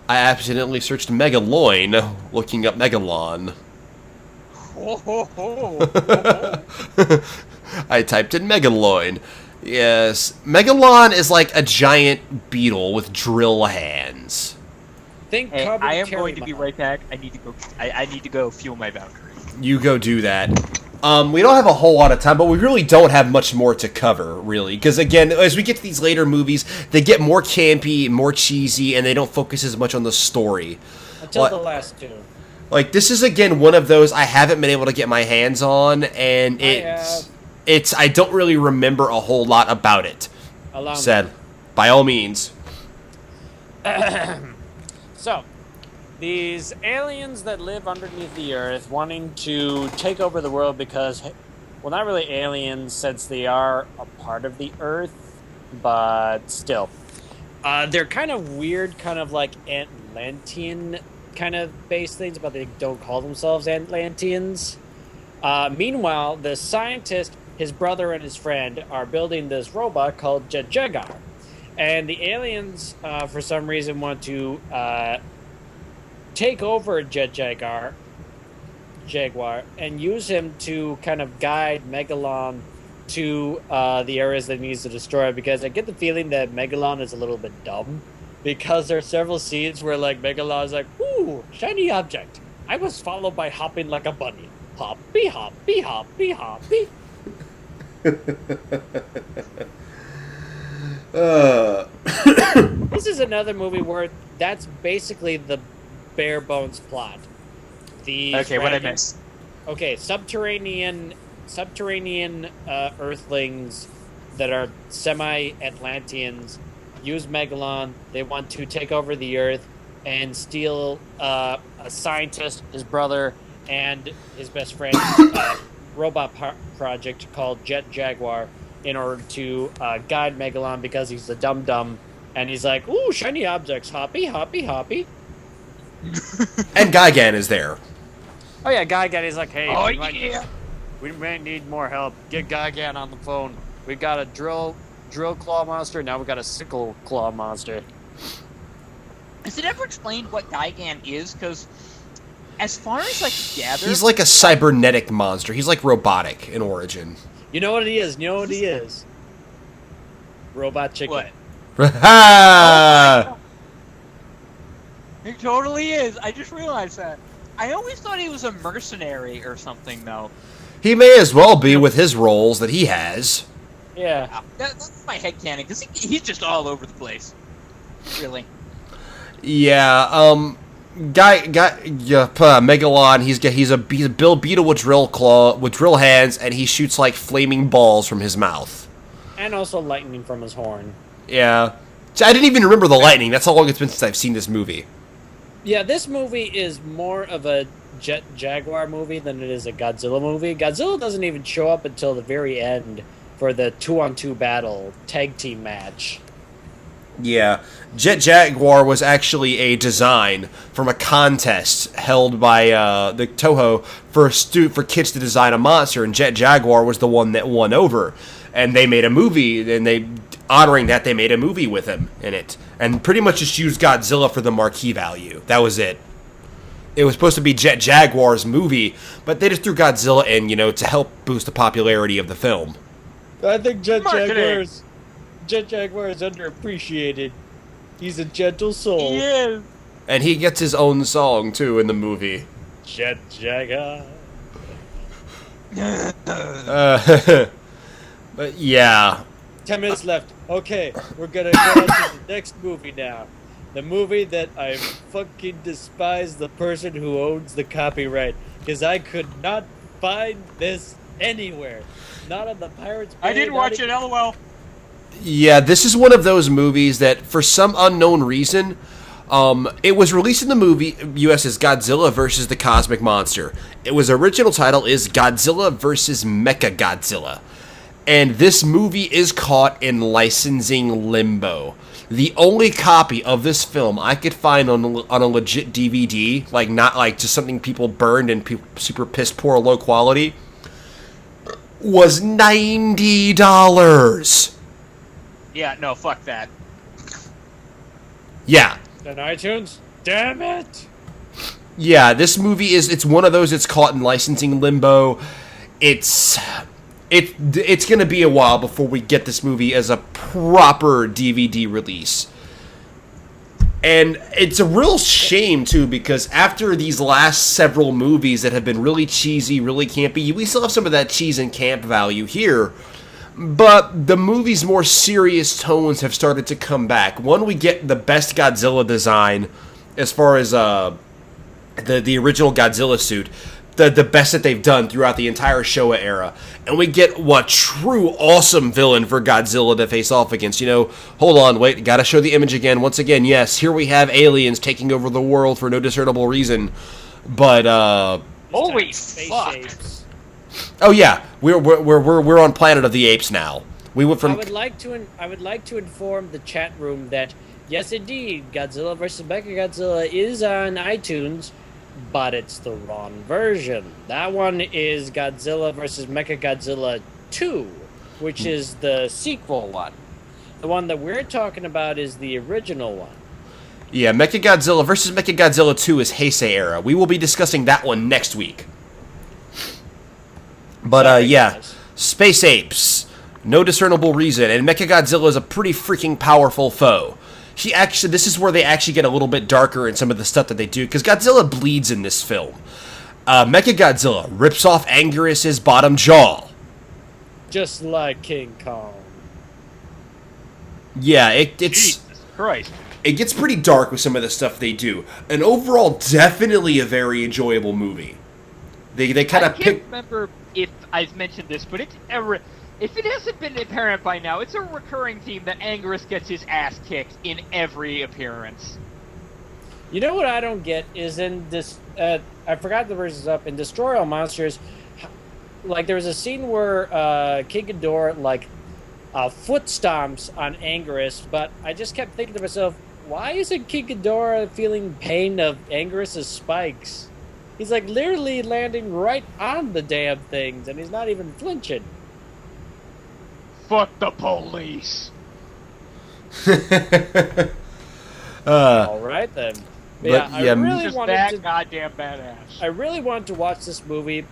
I accidentally searched Megaloin, looking up Megalon. I typed in Megaloin. Yes, Megalon is like a giant beetle with drill hands. Think Hey, I am Terry going to be Mom. right back. I need to go. I need to go fuel my Valkyrie. You go do that. We don't have a whole lot of time, but we really don't have much more to cover, really. Because, again, as we get to these later movies, they get more campy, more cheesy, and they don't focus as much on the story. Until the last two. Like, this is, again, one of those I haven't been able to get my hands on, and I don't really remember a whole lot about it. Said, by all means. So, these aliens that live underneath the earth wanting to take over the world because, well, not really aliens since they are a part of the earth, but still. They're kind of weird, kind of like Atlantean kind of base things, but they don't call themselves Atlanteans. Meanwhile, the scientist, his brother, and his friend are building this robot called Jagar. And the aliens, for some reason, want to take over Jagar Jaguar and use him to kind of guide Megalon to the areas that he needs to destroy, because I get the feeling that Megalon is a little bit dumb, because there are several scenes where like Megalon's like, ooh, shiny object. I was followed by hopping like a bunny. Hoppy, hoppy, hoppy, hoppy. This is another movie where that's basically the bare bones plot. Okay, what I missed? Okay, subterranean Earthlings that are semi-Atlanteans use Megalon. They want to take over the Earth and steal a scientist, his brother, and his best friend's robot project called Jet Jaguar in order to guide Megalon, because he's a dum-dum. And he's like, ooh, shiny objects, hoppy, hoppy, hoppy. And Gigan is there. Oh yeah, Gigan is like, hey, Oh, we might need more help. Get Gigan on the phone. We got a drill claw monster, now we got a sickle claw monster. Is it ever explained what Gigan is? Because as far as I can gather, He's like a cybernetic monster. He's like robotic in origin. You know what he is? Robot chicken. What? Ha! He totally is. I just realized that. I always thought he was a mercenary or something, though. He may as well be with his roles that he has. Yeah. That's my headcanon, because he's just all over the place. Really. Yeah, Megalon, he's a Bill Beetle with drill hands, and he shoots like flaming balls from his mouth. And also lightning from his horn. Yeah. I didn't even remember the lightning. That's how long it's been since I've seen this movie. Yeah, this movie is more of a Jet Jaguar movie than it is a Godzilla movie. Godzilla doesn't even show up until the very end for the 2-on-2 battle tag team match. Yeah. Jet Jaguar was actually a design from a contest held by the Toho for kids to design a monster, and Jet Jaguar was the one that won over. And they made a movie, and honoring that, they made a movie with him in it. And pretty much just used Godzilla for the marquee value. That was it. It was supposed to be Jet Jaguar's movie, but they just threw Godzilla in, to help boost the popularity of the film. I think Jet Jaguar is underappreciated. He's a gentle soul. He is. And he gets his own song, too, in the movie. Jet Jaguar. But yeah. 10 minutes left. Okay, we're gonna go on to the next movie now. The movie that I fucking despise the person who owns the copyright, because I could not find this anywhere. Not on the Pirates Bay. I did watch it, LOL. Yeah, this is one of those movies that, for some unknown reason, it was released in the movie U.S. as Godzilla vs. the Cosmic Monster. Its original title is Godzilla vs. Mechagodzilla. And this movie is caught in licensing limbo. The only copy of this film I could find on a legit DVD, like not like just something people burned and super piss poor low quality, was $90. Yeah, no, fuck that. Yeah. On iTunes? Damn it! Yeah, this movie it's one of those that's caught in licensing limbo. It's going to be a while before we get this movie as a proper DVD release. And it's a real shame, too, because after these last several movies that have been really cheesy, really campy, we still have some of that cheese and camp value here. But the movie's more serious tones have started to come back. One, we get the best Godzilla design as far as the original Godzilla suit. The best that they've done throughout the entire Showa era. And we get what true awesome villain for Godzilla to face off against. Hold on, wait, gotta show the image again. Once again, yes, here we have aliens taking over the world for no discernible reason. But, Holy Space fuck. apes. oh yeah, we're on Planet of the Apes now. We went from... I would like to inform the chat room that, yes indeed, Godzilla vs. Mechagodzilla is on iTunes, but it's the wrong version. That one is Godzilla vs. Mechagodzilla 2, which is the sequel one. The one that we're talking about is the original one. Yeah, Mechagodzilla vs. Mechagodzilla 2 is Heisei era. We will be discussing that one next week. But Sorry, yeah, guys. space apes, no discernible reason, and Mechagodzilla is a pretty freaking powerful foe. This is where they actually get a little bit darker in some of the stuff that they do, because Godzilla bleeds in this film. Mechagodzilla rips off Angus's bottom jaw. Just like King Kong. Yeah, it's Jesus Christ. it gets pretty dark with some of the stuff they do. And overall, definitely a very enjoyable movie. They kind I of can't pick. remember if I've mentioned this, but if it hasn't been apparent by now, it's a recurring theme that Anguirus gets his ass kicked in every appearance. You know what I don't get is in this. I forgot the verses up in Destroy All Monsters. Like there was a scene where King Ghidorah foot stomps on Anguirus, but I just kept thinking to myself, why isn't King Ghidorah feeling pain of Anguirus's spikes? He's like literally landing right on the damn things, and he's not even flinching. Fuck the police. All right then. Yeah, I yeah, really Just wanted that to. goddamn badass. I really wanted to watch this movie.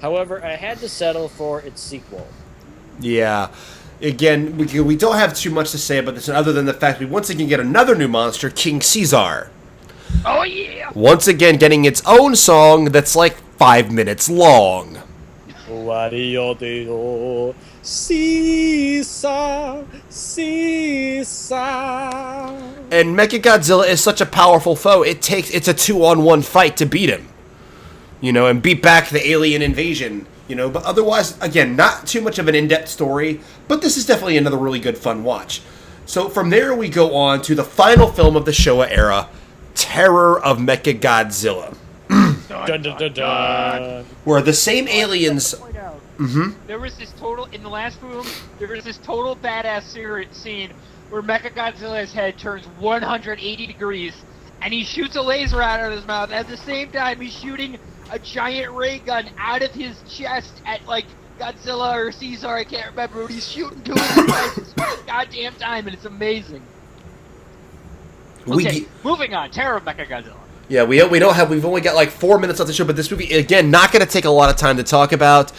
However, I had to settle for its sequel. Yeah. Again, we don't have too much to say about this, other than the fact we once again get another new monster, King Caesar. Oh yeah! Once again, getting its own song that's like 5 minutes long. Wario Caesar, Caesar. And Mechagodzilla is such a powerful foe, it's a 2-on-1 fight to beat him. And beat back the alien invasion. But otherwise, again, not too much of an in-depth story, but this is definitely another really good fun watch. So from there we go on to the final film of the Showa era, Terror of Mechagodzilla. Dun, dun, dun, dun. Where the same aliens... There was this in the last film, there was this total badass scene where Mechagodzilla's head turns 180 degrees, and he shoots a laser out of his mouth. At the same time, he's shooting a giant ray gun out of his chest at, Godzilla or Caesar, I can't remember, but he's shooting to his face the goddamn time, and it's amazing. Okay, moving on. Terror of Mechagodzilla. Yeah, we've only got 4 minutes left of the show, but this movie, again, not going to take a lot of time to talk about.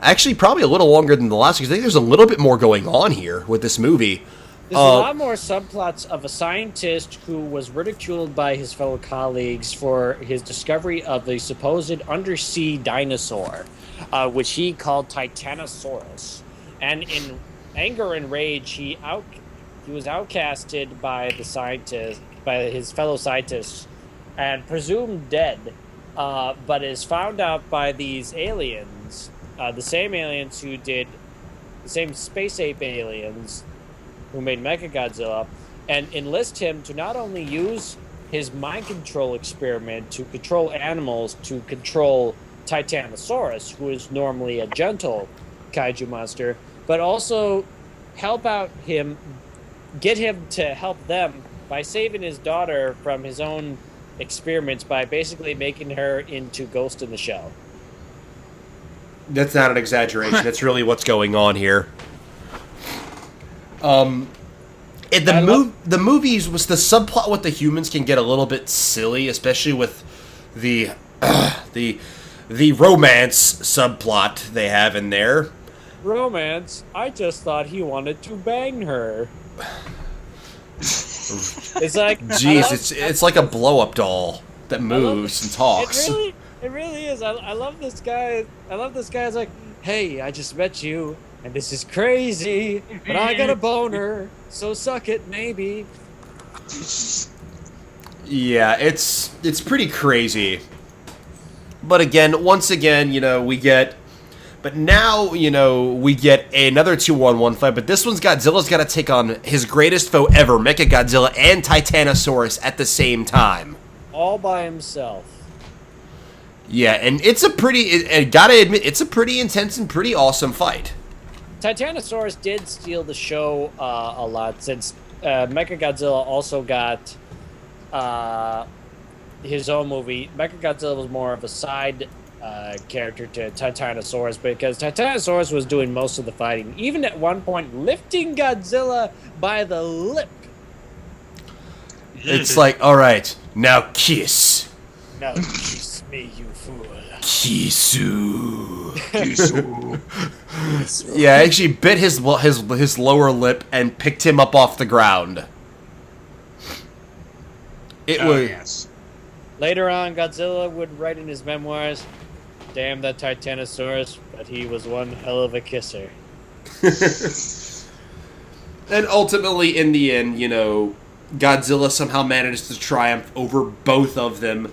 Actually, probably a little longer than the last, because I think there's a little bit more going on here with this movie. There's a lot more subplots of a scientist who was ridiculed by his fellow colleagues for his discovery of a supposed undersea dinosaur, which he called Titanosaurus. And in anger and rage, he was outcasted by his fellow scientists, and presumed dead, but is found out by these aliens, the same aliens who did the same space ape aliens who made Mechagodzilla, and enlist him to not only use his mind control experiment to control animals, to control Titanosaurus, who is normally a gentle kaiju monster, but also get him to help them by saving his daughter from his own experiments by basically making her into Ghost in the Shell. That's not an exaggeration. That's really what's going on here. The movies was the subplot with the humans can get a little bit silly, especially with the romance subplot they have in there. Romance? I just thought he wanted to bang her. It's like, jeez, it's like a blow-up doll that moves and talks. It really is. I love this guy. It's like, hey, I just met you, and this is crazy, but I got a boner, so suck it, maybe. Yeah, it's pretty crazy. But once again, we get... But now, we get another 2-on-1 fight, but this one's Godzilla's got to take on his greatest foe ever, Mechagodzilla and Titanosaurus at the same time. All by himself. Yeah, and gotta admit, it's a pretty intense and pretty awesome fight. Titanosaurus did steal the show a lot, since Mechagodzilla also got his own movie. Mechagodzilla was more of a side character to Titanosaurus, because Titanosaurus was doing most of the fighting, even at one point lifting Godzilla by the lip. It's like, alright, now kiss. Now kiss me, you fool. Kisu. Yeah, actually bit his lower lip and picked him up off the ground. It was. Yes. Later on, Godzilla would write in his memoirs, "Damn that Titanosaurus, but he was one hell of a kisser." And ultimately, in the end, you know, Godzilla somehow manages to triumph over both of them,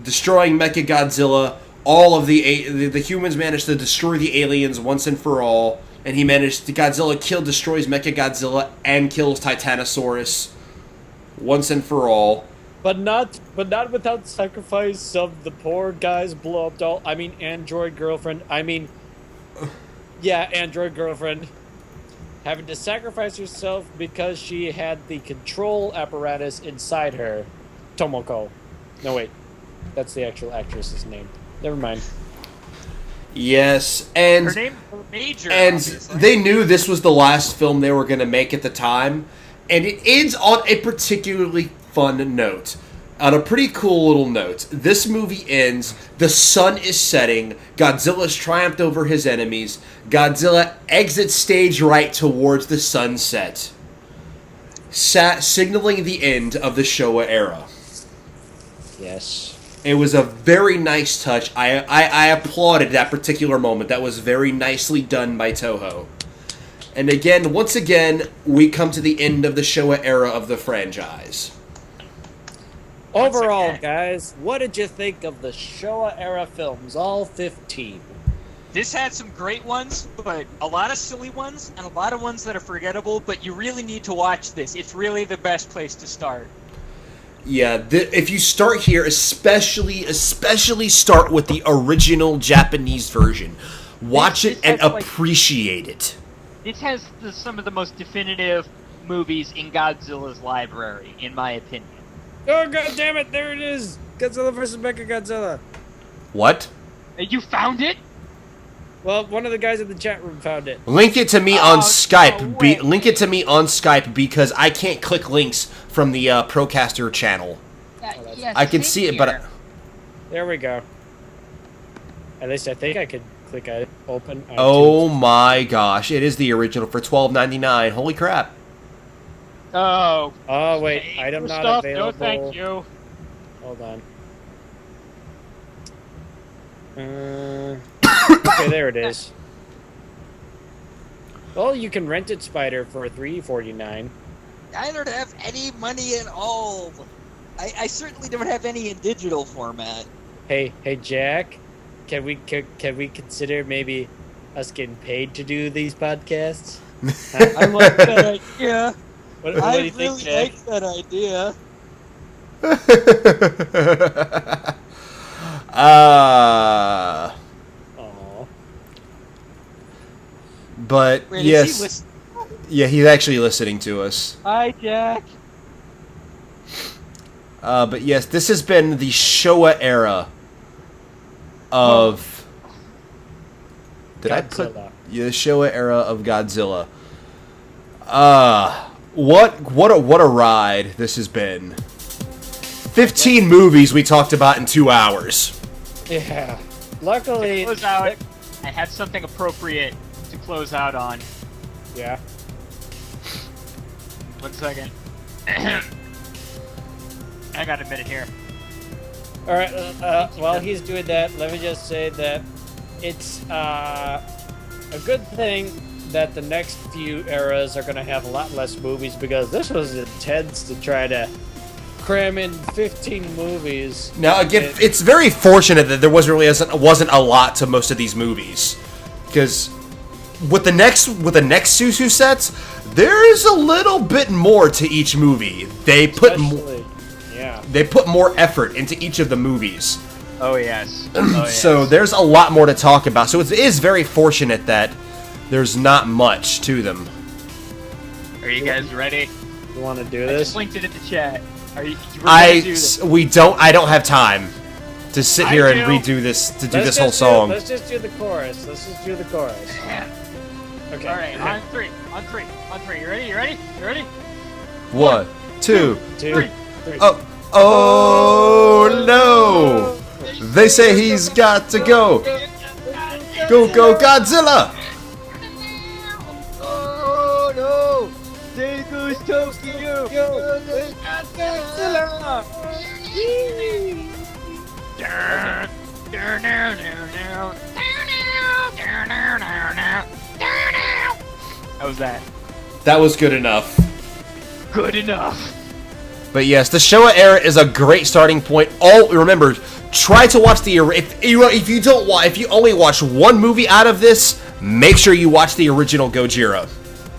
destroying Mechagodzilla. All of the humans managed to destroy the aliens once and for all, and Godzilla destroys Mechagodzilla and kills Titanosaurus once and for all. But not without sacrifice of the poor guy's blow-up doll. I mean, android girlfriend. Android girlfriend. Having to sacrifice herself because she had the control apparatus inside her. Tomoko. No, wait. That's the actual actress's name. Never mind. Yes, and Her name Major. and Obviously. they knew this was the last film they were going to make at the time, and it ends on a particularly fun note. On a pretty cool little note. This movie ends, the sun is setting, Godzilla's triumphed over his enemies, Godzilla exits stage right towards the sunset, signaling the end of the Showa era. Yes. It was a very nice touch. I applauded that particular moment. That was very nicely done by Toho. And again, once again, we come to the end of the Showa era of the franchise. Overall, again. guys, what did you think of the Showa era films, all 15? This had some great ones, but a lot of silly ones, and a lot of ones that are forgettable, but you really need to watch this. It's really the best place to start. Yeah, if you start here, especially start with the original Japanese version. Watch it and appreciate it. This has some of the most definitive movies in Godzilla's library, in my opinion. Oh, god damn it, there it is! Godzilla vs. Mechagodzilla. What? You found it? Well, one of the guys in the chat room found it. Link it to me on Skype. no way. Link it to me on Skype because I can't click links from the Procaster channel. Yes, I can see it, but There we go. At least I think I could click open. oh my gosh, it is the original for $12.99. Holy crap! Oh. Oh, wait, Hey, item not stuff? available. No, thank you. Hold on. Okay, there it is. Well, you can rent it, Spider, for $3.49. I don't have any money at all. I certainly don't have any in digital format. Hey, Jack, can we consider maybe us getting paid to do these podcasts? I like that idea. What do I you think, really Jack? like that idea. Aw. But Wait, is yes, he listening? yeah, he's actually listening to us. Hi, Jack. But yes, this has been the Showa era of. Did I put Godzilla. yeah, the Showa era of Godzilla? What a ride this has been. 15 movies we talked about in 2 hours. Yeah. Luckily, Close out. I had something appropriate to close out on. yeah. 1 second. I got a minute here. All right. While he's doing that, let me just say that it's a good thing that the next few eras are going to have a lot less movies because this was intense to try to cram in 15 movies. Now again, it's very fortunate that there wasn't a lot to most of these movies, because with the next Susu sets, there is a little bit more to each movie. They put more effort into each of the movies. Oh yes. Oh, yes. So there's a lot more to talk about. So it is very fortunate that there's not much to them. Are you guys ready? You want to do I this? just linked it in the chat. Are you? We're gonna do this. I don't have time to sit I here and do. redo this Let's this whole just song. Let's just do the chorus. Okay. All right. On three. You ready? You ready? 1, 2, 2, 3. 3. oh no! They say he's got to go. Go, go, Godzilla! Oh no! There goes Tokyo! Godzilla! How was that? That was good enough. Good enough. But yes, the Showa era is a great starting point. Remember, try to watch if you only watch one movie out of this, make sure you watch the original Gojira.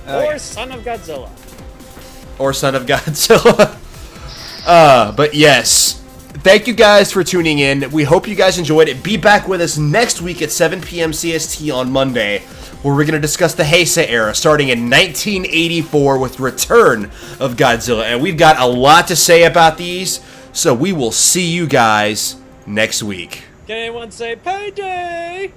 Or Son of Godzilla. Or Son of Godzilla. But yes, thank you guys for tuning in. We hope you guys enjoyed it. Be back with us next week at 7 p.m. CST on Monday, where we're going to discuss the Heisei era, starting in 1984 with Return of Godzilla. And we've got a lot to say about these, so we will see you guys next week. Can anyone say payday?